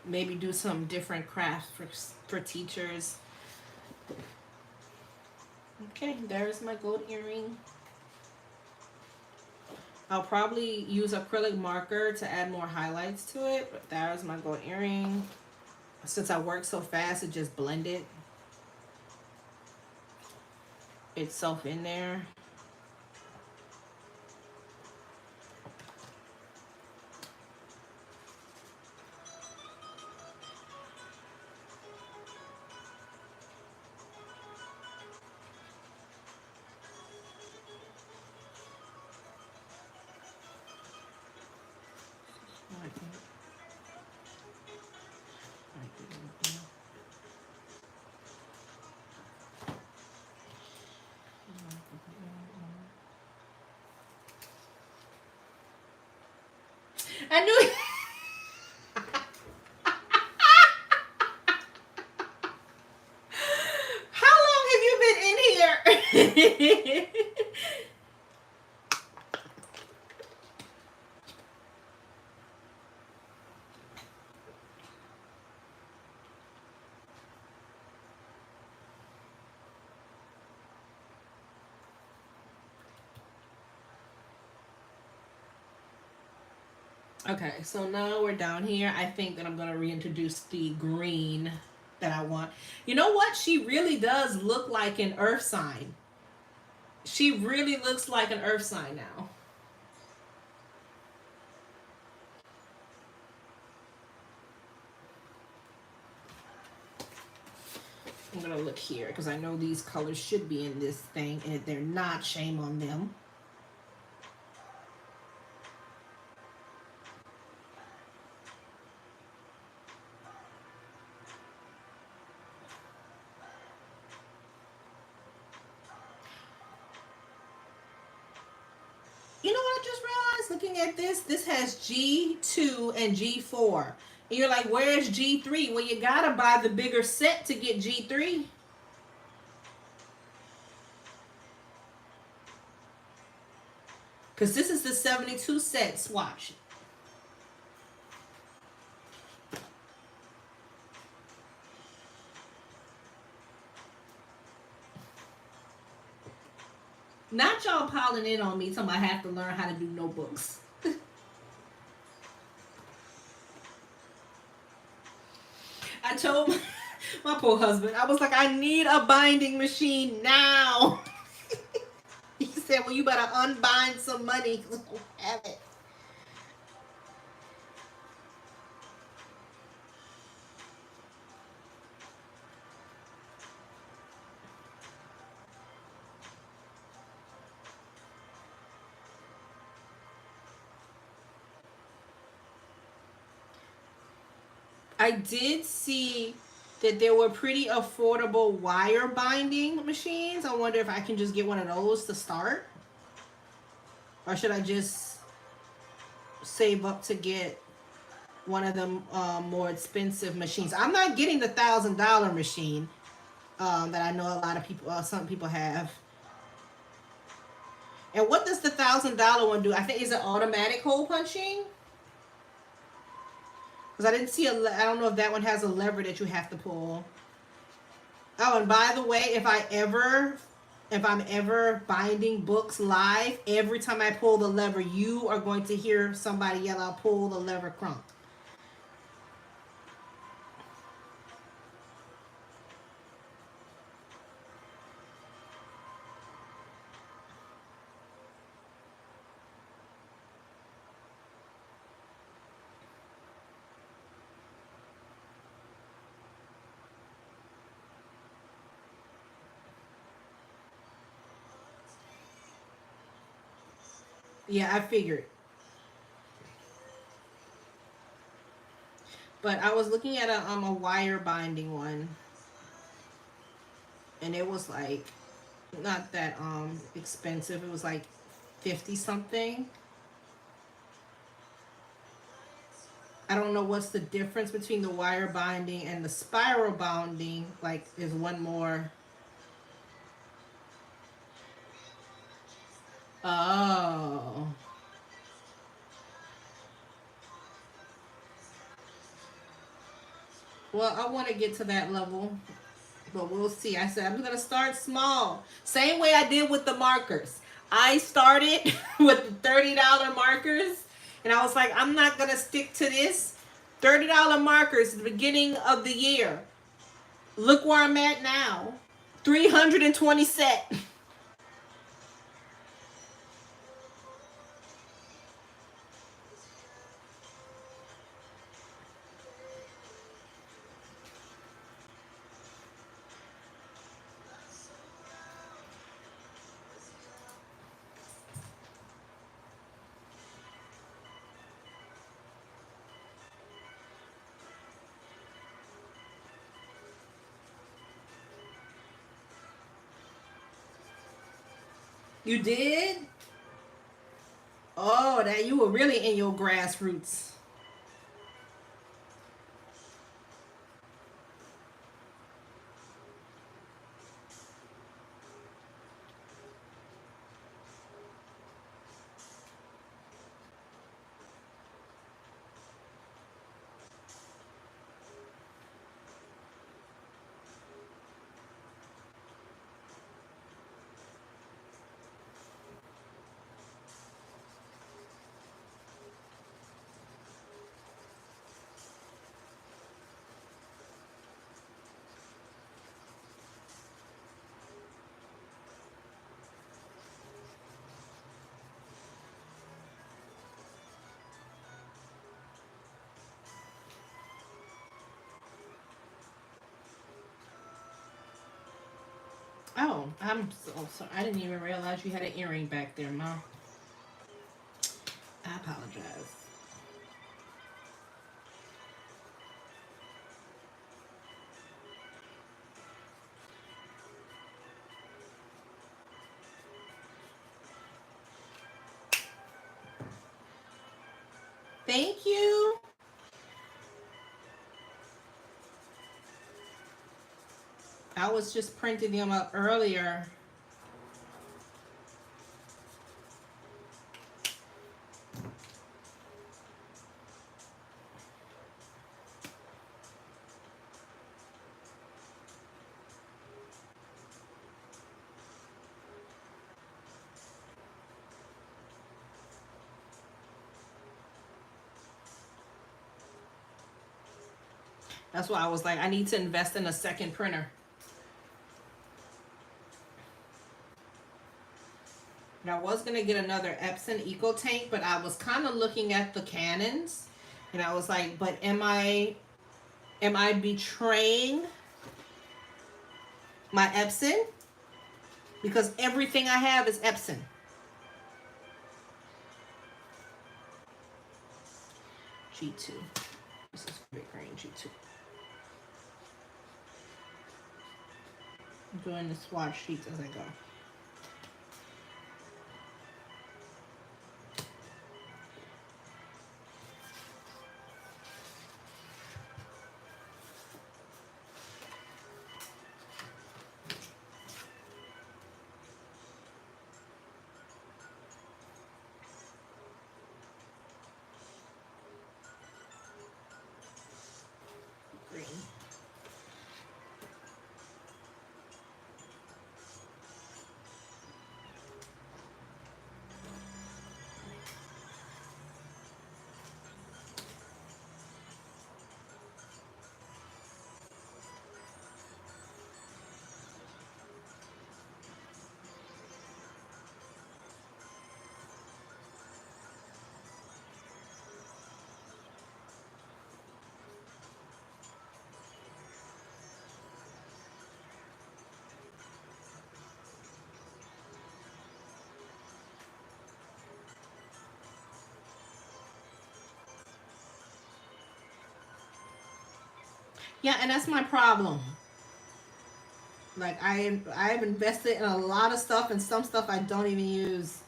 Maybe do some different crafts for teachers. Okay, there's my gold earring. I'll probably use acrylic marker to add more highlights to it, but there's my gold earring. Since I work so fast, it just blended itself in there. I knew it. How long have you been in here? Okay, so now we're down here. I think that I'm going to reintroduce the green that I want. You know what? She really does look like an earth sign. She really looks like an earth sign now. I'm going to look here because I know these colors should be in this thing, and if they're not, shame on them. You know what I just realized looking at this? This has G2 and G4. And you're like, where's G3? Well, you gotta buy the bigger set to get G3. Because this is the 72 set swatch. Not y'all piling in on me talking I have to learn how to do notebooks. I told my poor husband, I was like, I need a binding machine now. He said, well, you better unbind some money because I don't have it. I did see that there were pretty affordable wire binding machines. I wonder if I can just get one of those to start. Or should I just save up to get one of them more expensive machines? I'm not getting the $1,000 machine. that I know a lot of people, some people have. And what does the $1,000 one do? I think is it automatic hole punching? Because I didn't see I don't know if that one has a lever that you have to pull. Oh, and by the way, if I'm ever binding books live, every time I pull the lever, you are going to hear somebody yell out, "Pull the lever, crunk." Yeah, I figured. But I was looking at a wire binding one, and it was like not that expensive. It was like 50 something. I don't know what's the difference between the wire binding and the spiral binding. Like, is one more? Oh. Well, I want to get to that level, but we'll see. I said I'm going to start small. Same way I did with the markers. I started with the $30 markers, and I was like, I'm not going to stick to this. $30 markers at the beginning of the year. Look where I'm at now. 320 set. You did? Oh, that you were really in your grassroots. Oh, I'm so sorry. I didn't even realize you had an earring back there, Mom. I apologize. Thank you. I was just printing them up earlier. That's why I was like, I need to invest in a second printer. And I was gonna get another Epson Eco Tank, but I was kind of looking at the Canons, and I was like, but am I betraying my Epson? Because everything I have is Epson. G2. This is big green G2. I'm doing the swatch sheets as I go. Yeah, and that's my problem. Like I've invested in a lot of stuff, and some stuff I don't even use.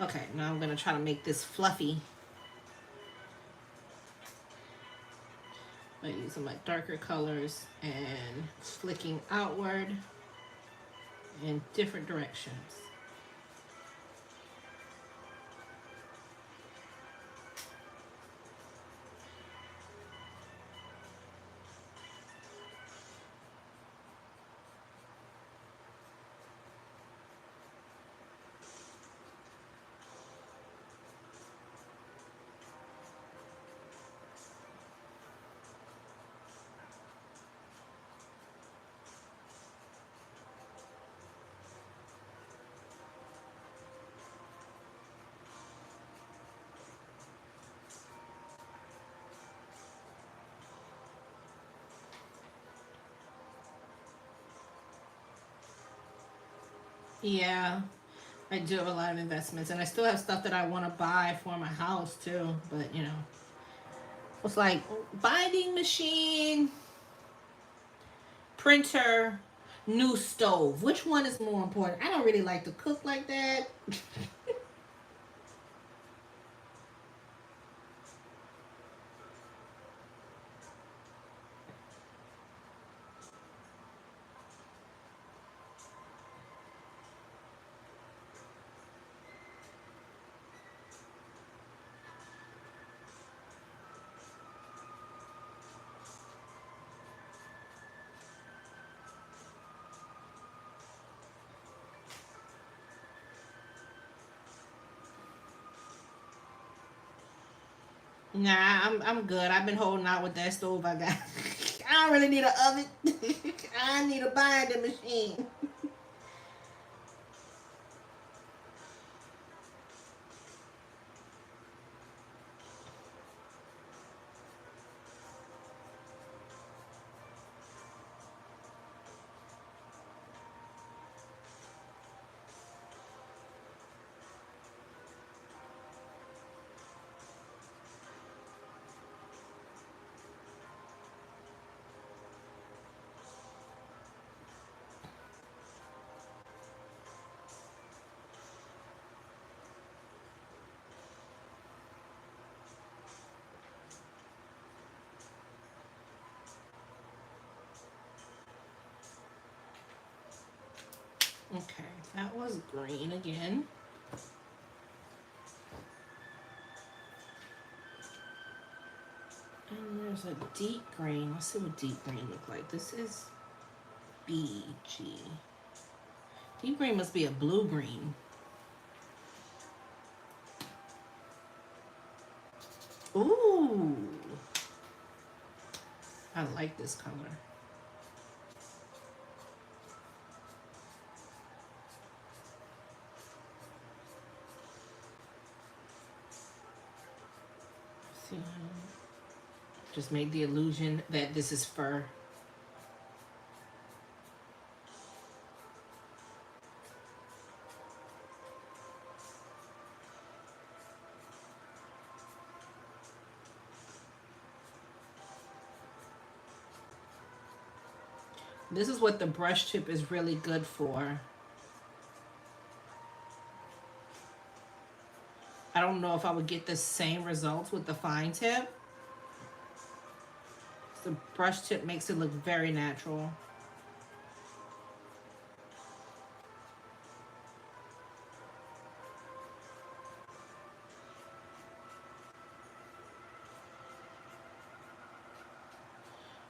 Okay, now I'm gonna try to make this fluffy by using my darker colors and flicking outward in different directions. Yeah, I do have a lot of investments, and I still have stuff that I want to buy for my house too. But you know, it's like binding machine, printer, new stove. Which one is more important? I don't really like to cook like that. Nah, I'm good. I've been holding out with that stove I got. I don't really need an oven. I need a binding machine. Okay, that was green again. And there's a deep green. Let's see what deep green look like. This is BG. Deep green must be a blue green. Ooh, I like this color. See, just made the illusion that this is fur. This is what the brush tip is really good for. I don't know if I would get the same results with the fine tip. The brush tip makes it look very natural.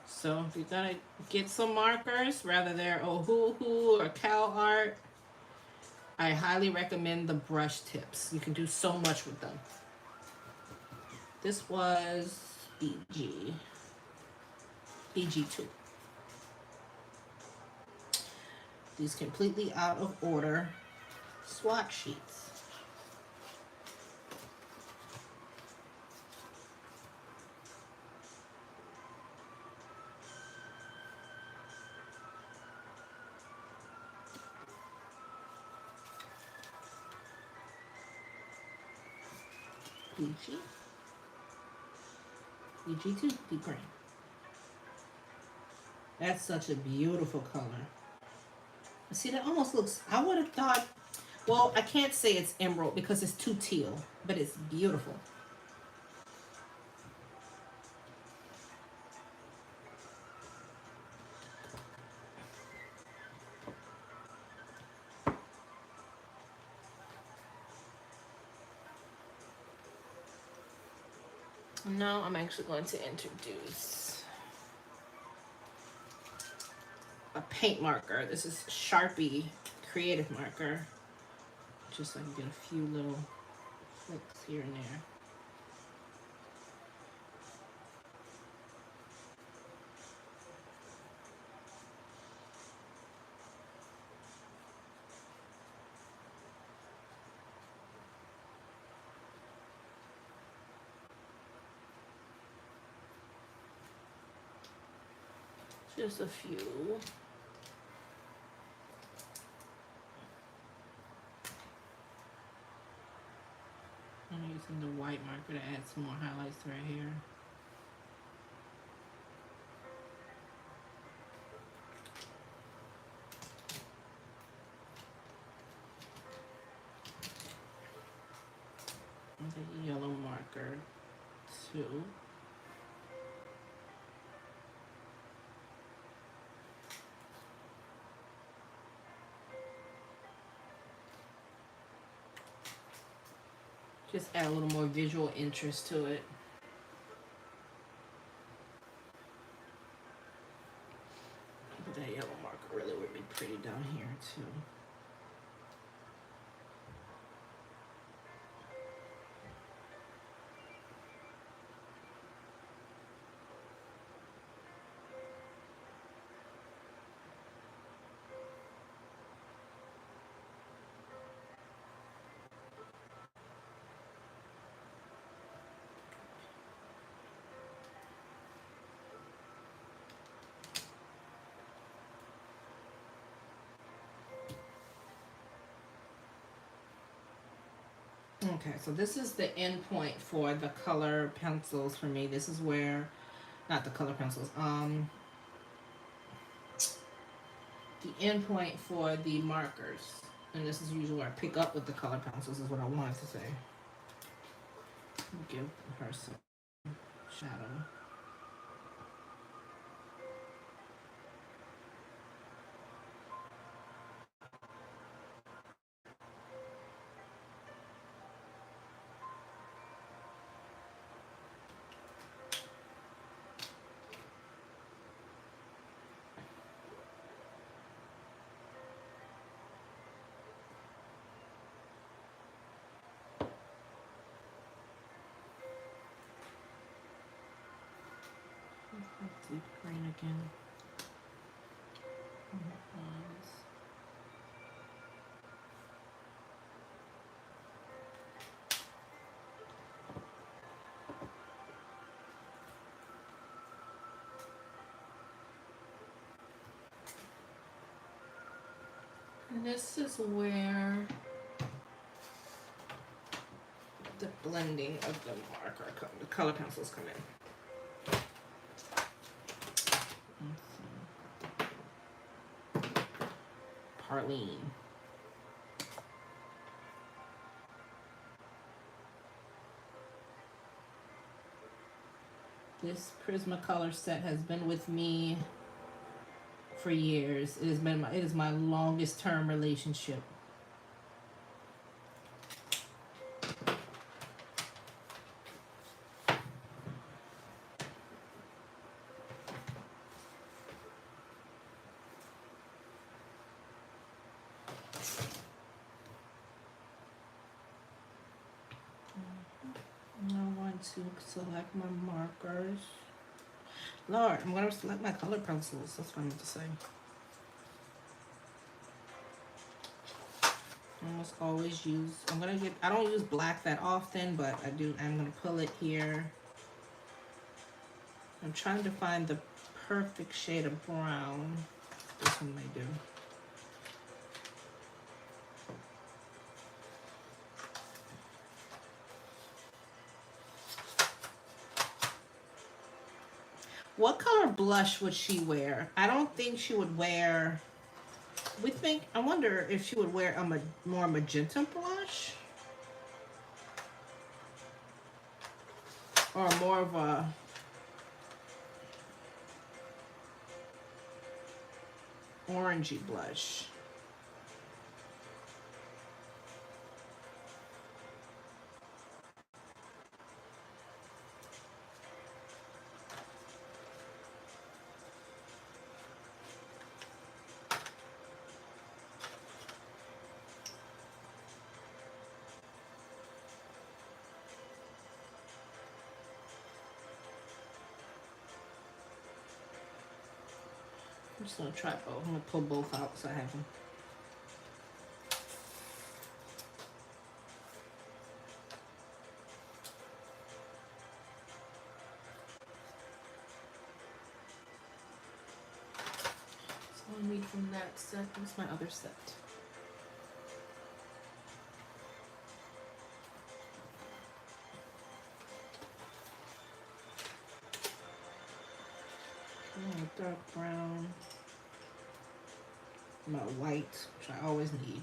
So if you're gonna get some markers, rather they're Ohuhu or Cal Art, I highly recommend the brush tips. You can do so much with them. This was BG2. These completely out of order swatch sheets. peachy. Peachy too, deep green. That's such a beautiful color. See, that almost looks, I would have thought, well, I can't say it's emerald because it's too teal, but it's beautiful. Now I'm actually going to introduce a paint marker. This is Sharpie Creative Marker. Just so I can get a few little flicks here and there. Just a few. I'm using the white marker to add some more highlights right here. And the yellow marker too. Just add a little more visual interest to it. But that yellow marker really would be pretty down here too. Okay, so this is the end point for the color pencils for me. This is where, not the color pencils, the end point for the markers. And this is usually where I pick up with the color pencils is what I wanted to say. Give her some shadow. Deep green again. And this is where the blending of the marker, the color pencils come in. Arlene. This Prismacolor set has been with me for years. It is my longest term relationship. To select my markers. Lord, I'm going to select my color pencils. That's what I meant to say. I almost always use, I don't use black that often, but I'm going to pull it here. I'm trying to find the perfect shade of brown. This one may do. What color blush would she wear? I don't think she would wear. I wonder if she would wear a more magenta blush or more of a orangey blush. I'm just gonna try both. I'm gonna pull both out so I have them. So I need from that set. What's my other set? Dark brown. My white, which I always need.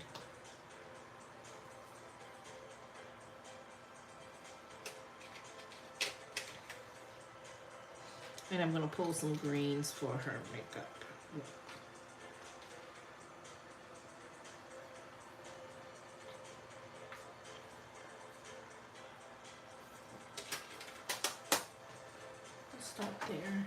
And I'm gonna pull some greens for her makeup. Let's start there.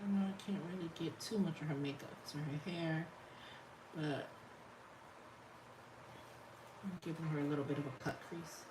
I can't really get too much of her makeup to her hair, but I'm giving her a little bit of a cut crease.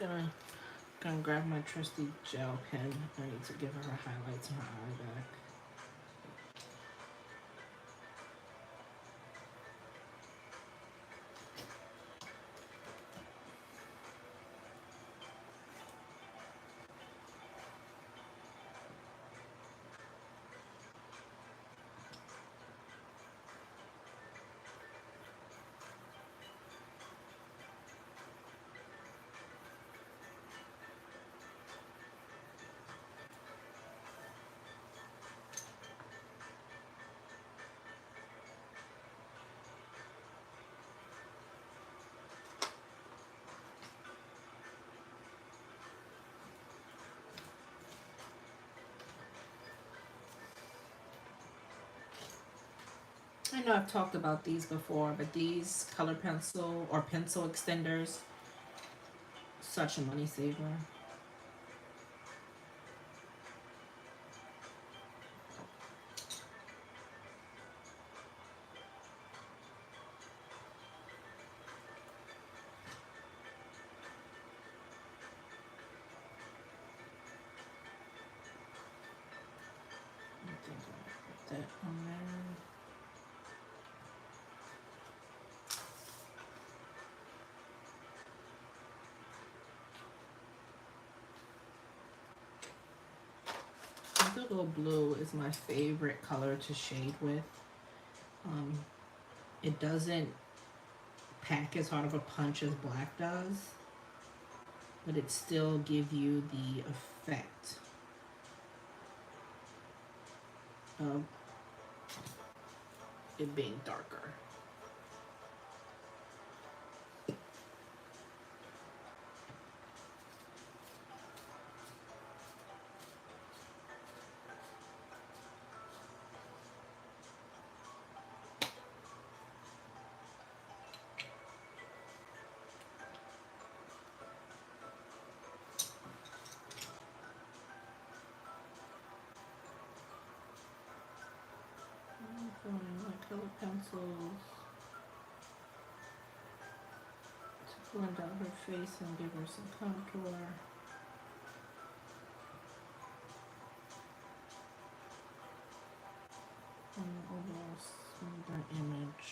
Okay, gonna grab my trusty gel pen. I need to give her highlights and her eye back. I know I've talked about these before, but these color pencil or pencil extenders, such a money saver. I think I'll put that on there. Indigo blue is my favorite color to shade with. Um, it doesn't pack as hard of a punch as black does, but it still gives you the effect of it being darker. My color pencils to blend out her face and give her some contour. And an overall smoother image.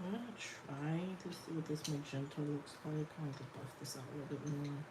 I'm gonna try to see what this magenta looks like. I'm going to buff this out a little bit more.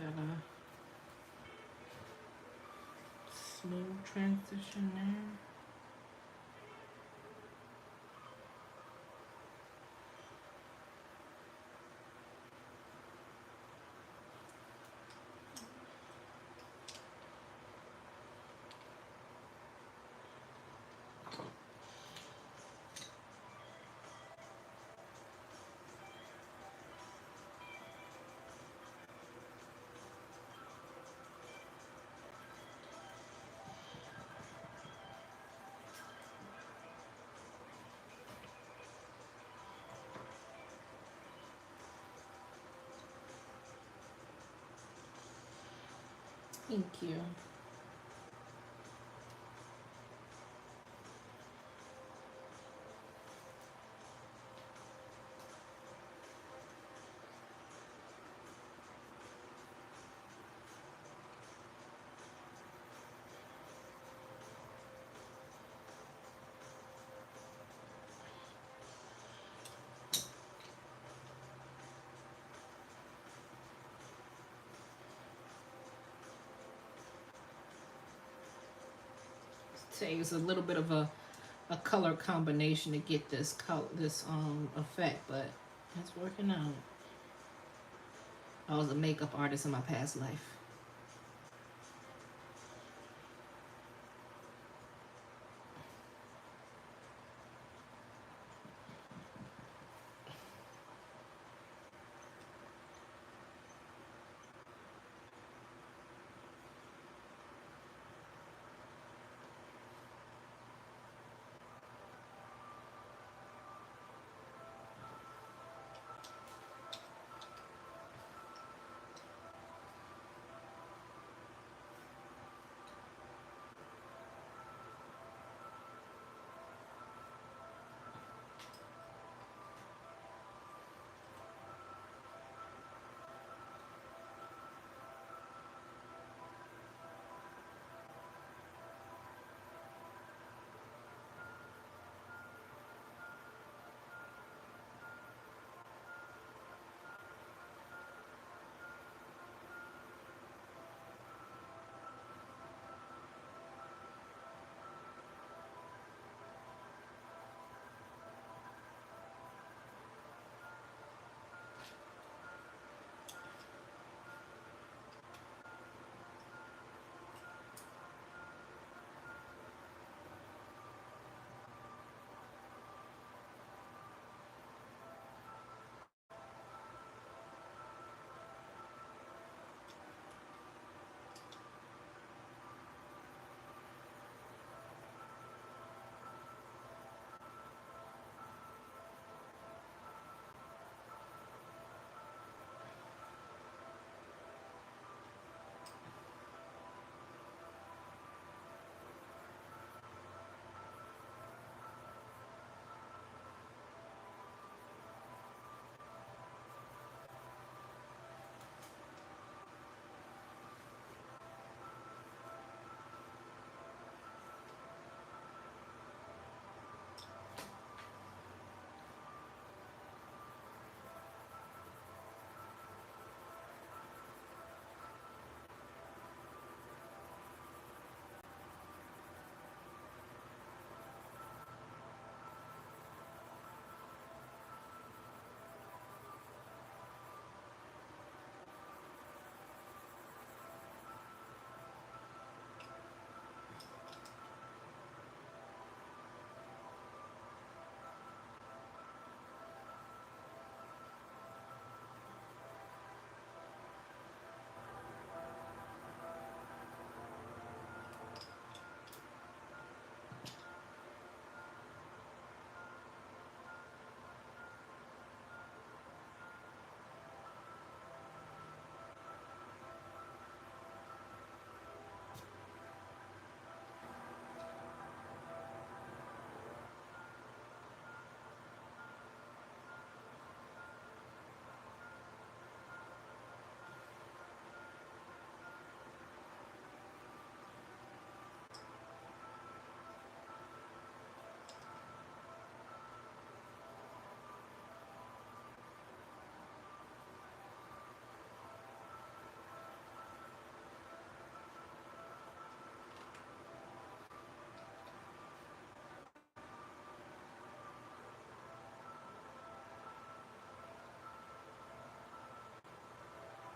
Got a smooth transition there. Thank you. takes a little bit of a color combination to get this effect, but it's working out. I was a makeup artist in my past life.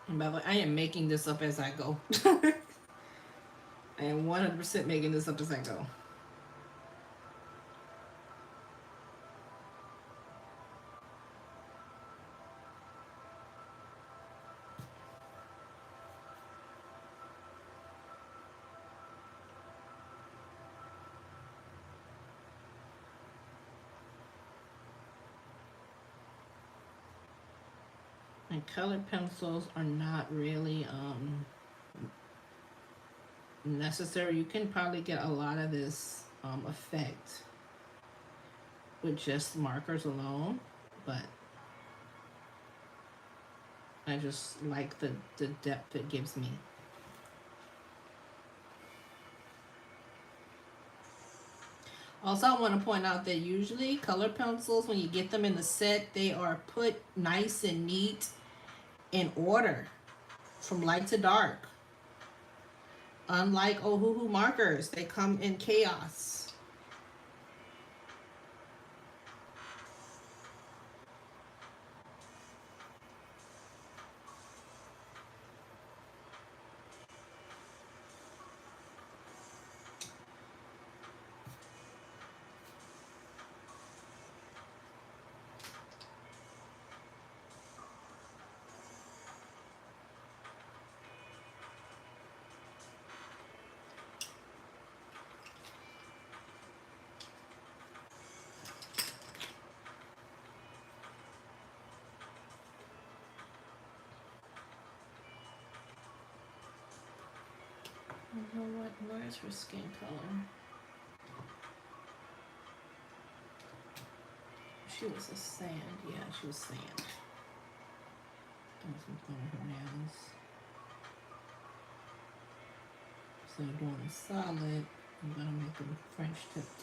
And by the way, I am making this up as I go. I am 100% making this up as I go. And colored pencils are not really necessary. You can probably get a lot of this effect with just markers alone, but I just like the depth it gives me. Also, I want to point out that usually color pencils, when you get them in the set, they are put nice and neat in order from light to dark. Unlike Ohuhu markers, they come in chaos. You know what? Where's her skin color? She was a sand. Yeah, she was sand. Doing some fun with her nails. So doing a solid, I'm gonna make them French tipped.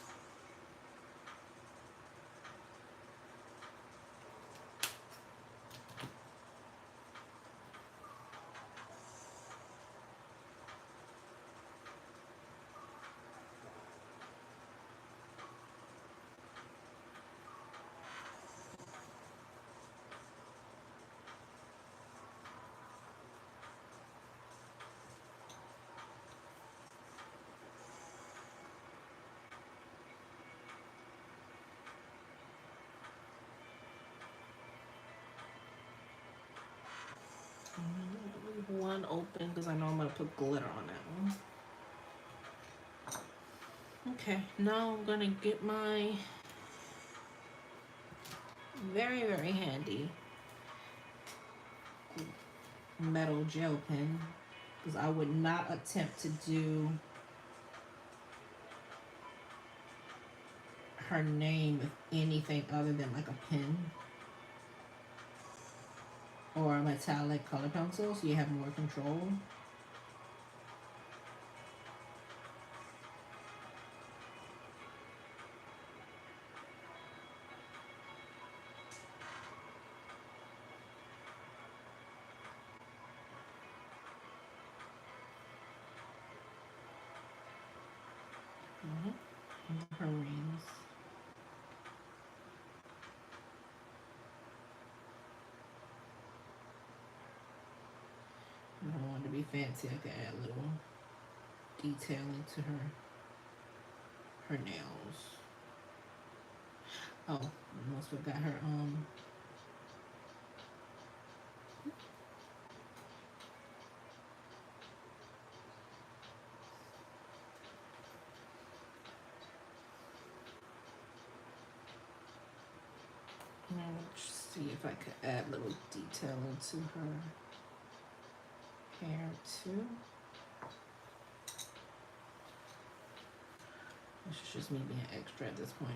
Leave one open because I know I'm gonna put glitter on that one. Okay, now I'm gonna get my very, very handy metal gel pen because I would not attempt to do her name with anything other than like a pen or a metallic color pencil so you have more control. Her rings. If I wanted to be fancy, I could add a little detailing to her nails. Oh, almost forgot her let's see if I could add little detailing to her hair too. This is just me being extra at this point.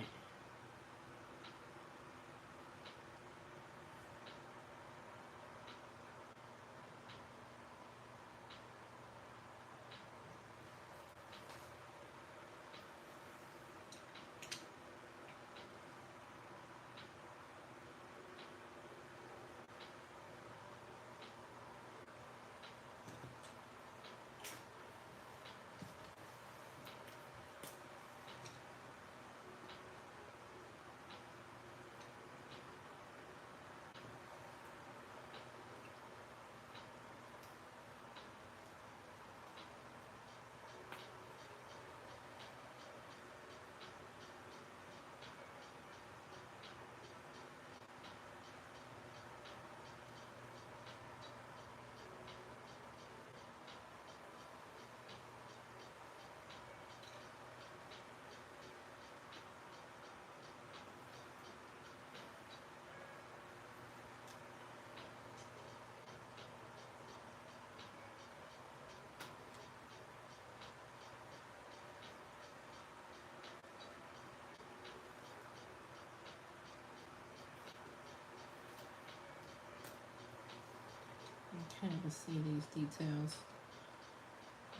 I can't even see these details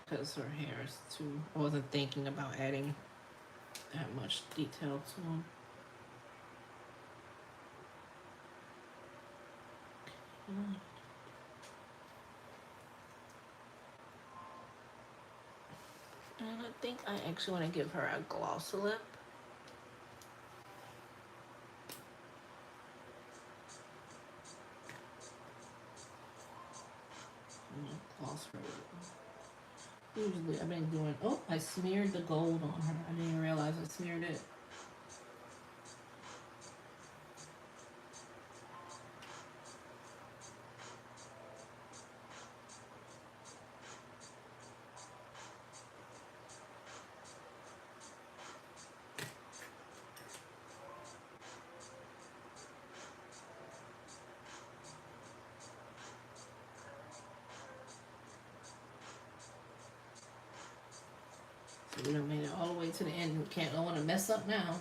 because her hair is too. I wasn't thinking about adding that much detail to them. And I think I actually want to give her a gloss lip. Gloss her lip. Usually I've been doing, oh, I smeared the gold on her. I didn't even realize I smeared it. So we done made it all the way to the end. We don't want to mess up now.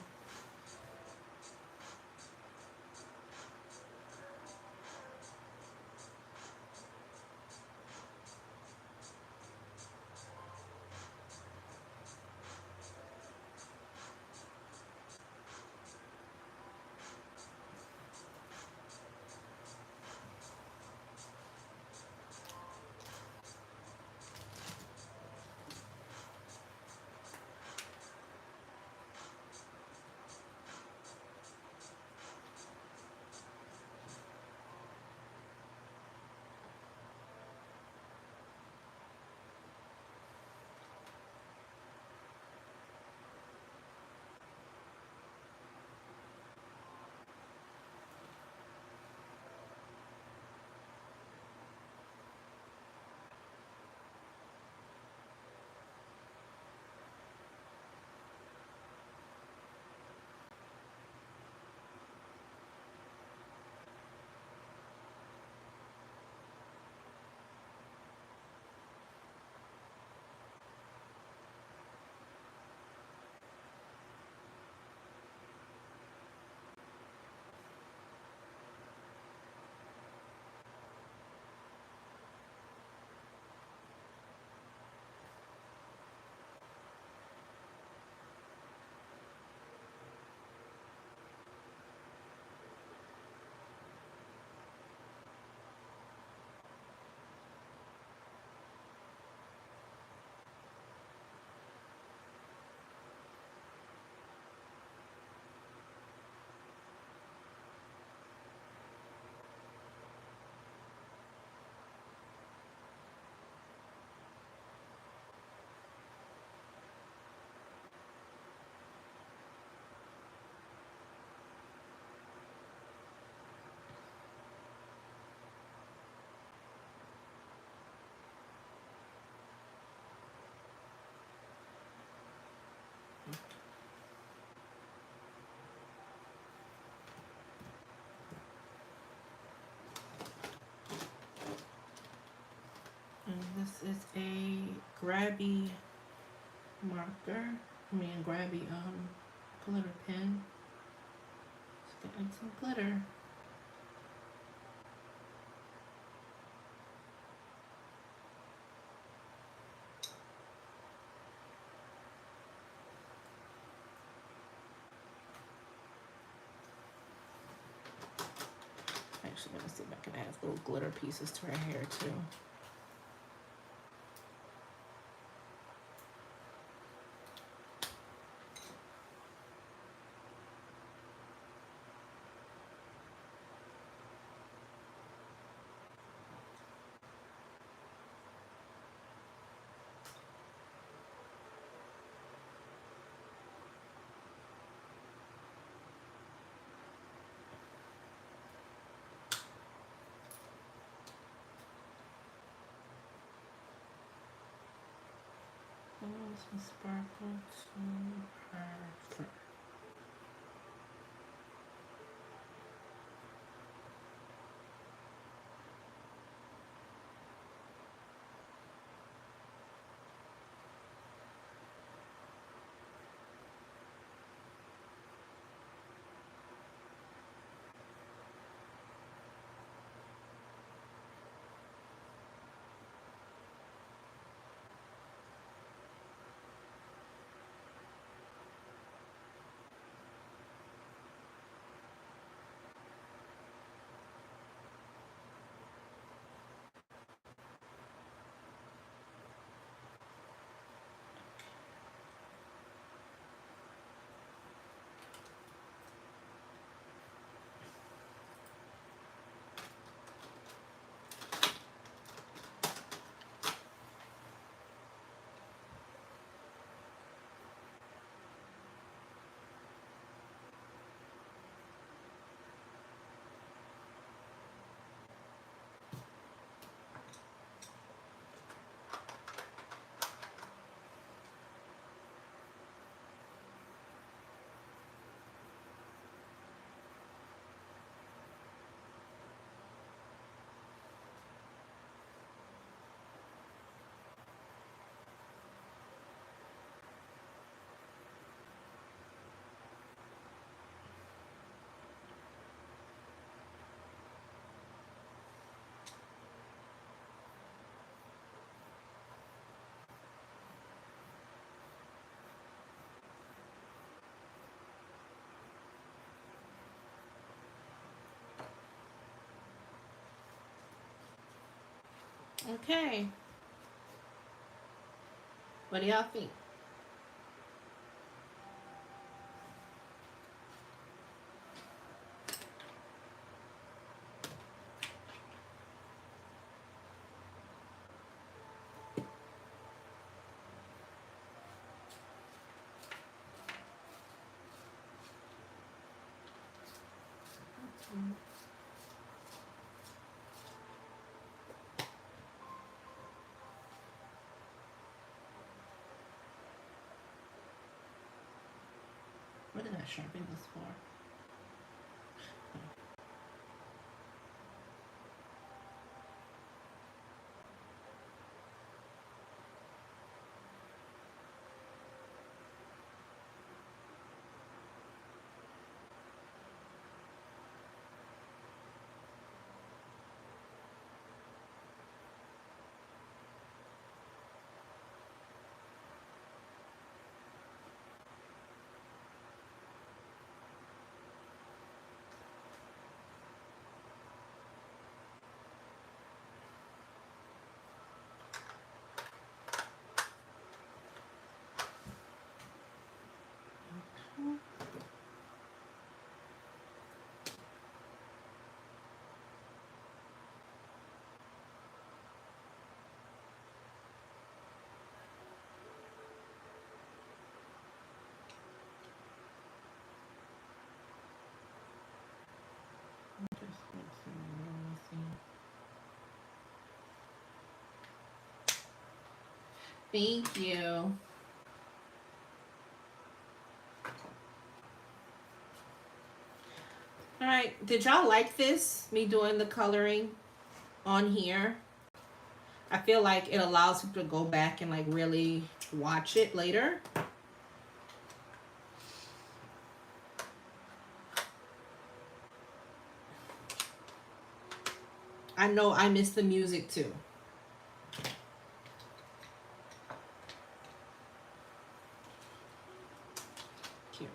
And this is a grabby marker. Grabby glitter pen. Let's get in some glitter. Actually, let me see if I can add little glitter pieces to her hair too. Some sparkle to her fur. Okay. What do y'all think? What did I sharpen this for? Thank you. All right. Did y'all like this? Me doing the coloring on here. I feel like it allows people to go back and like really watch it later. I know I miss the music too. Cute.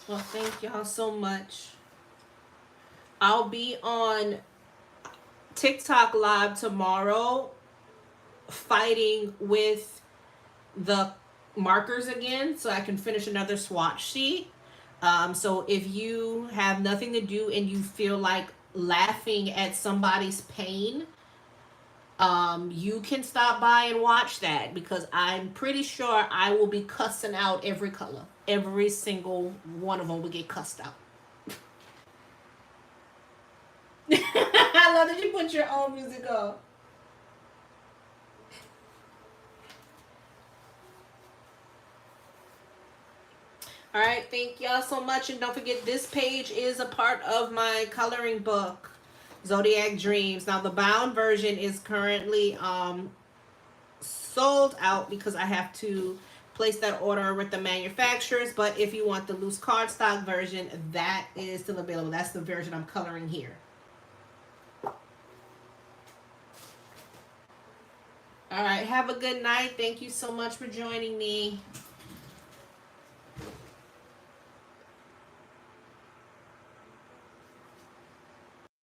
Well, thank y'all so much. I'll be on TikTok live tomorrow fighting with the markers again so I can finish another swatch sheet. So if you have nothing to do and you feel like laughing at somebody's pain, you can stop by and watch that because I'm pretty sure I will be cussing out every color. Every single one of them will get cussed out. I love that you put your own music on. All right, thank y'all so much. And don't forget, this page is a part of my coloring book, Zodiac Dreams. Now, the bound version is currently sold out because I have to place that order with the manufacturers. But if you want the loose cardstock version, that is still available. That's the version I'm coloring here. All right, have a good night. Thank you so much for joining me.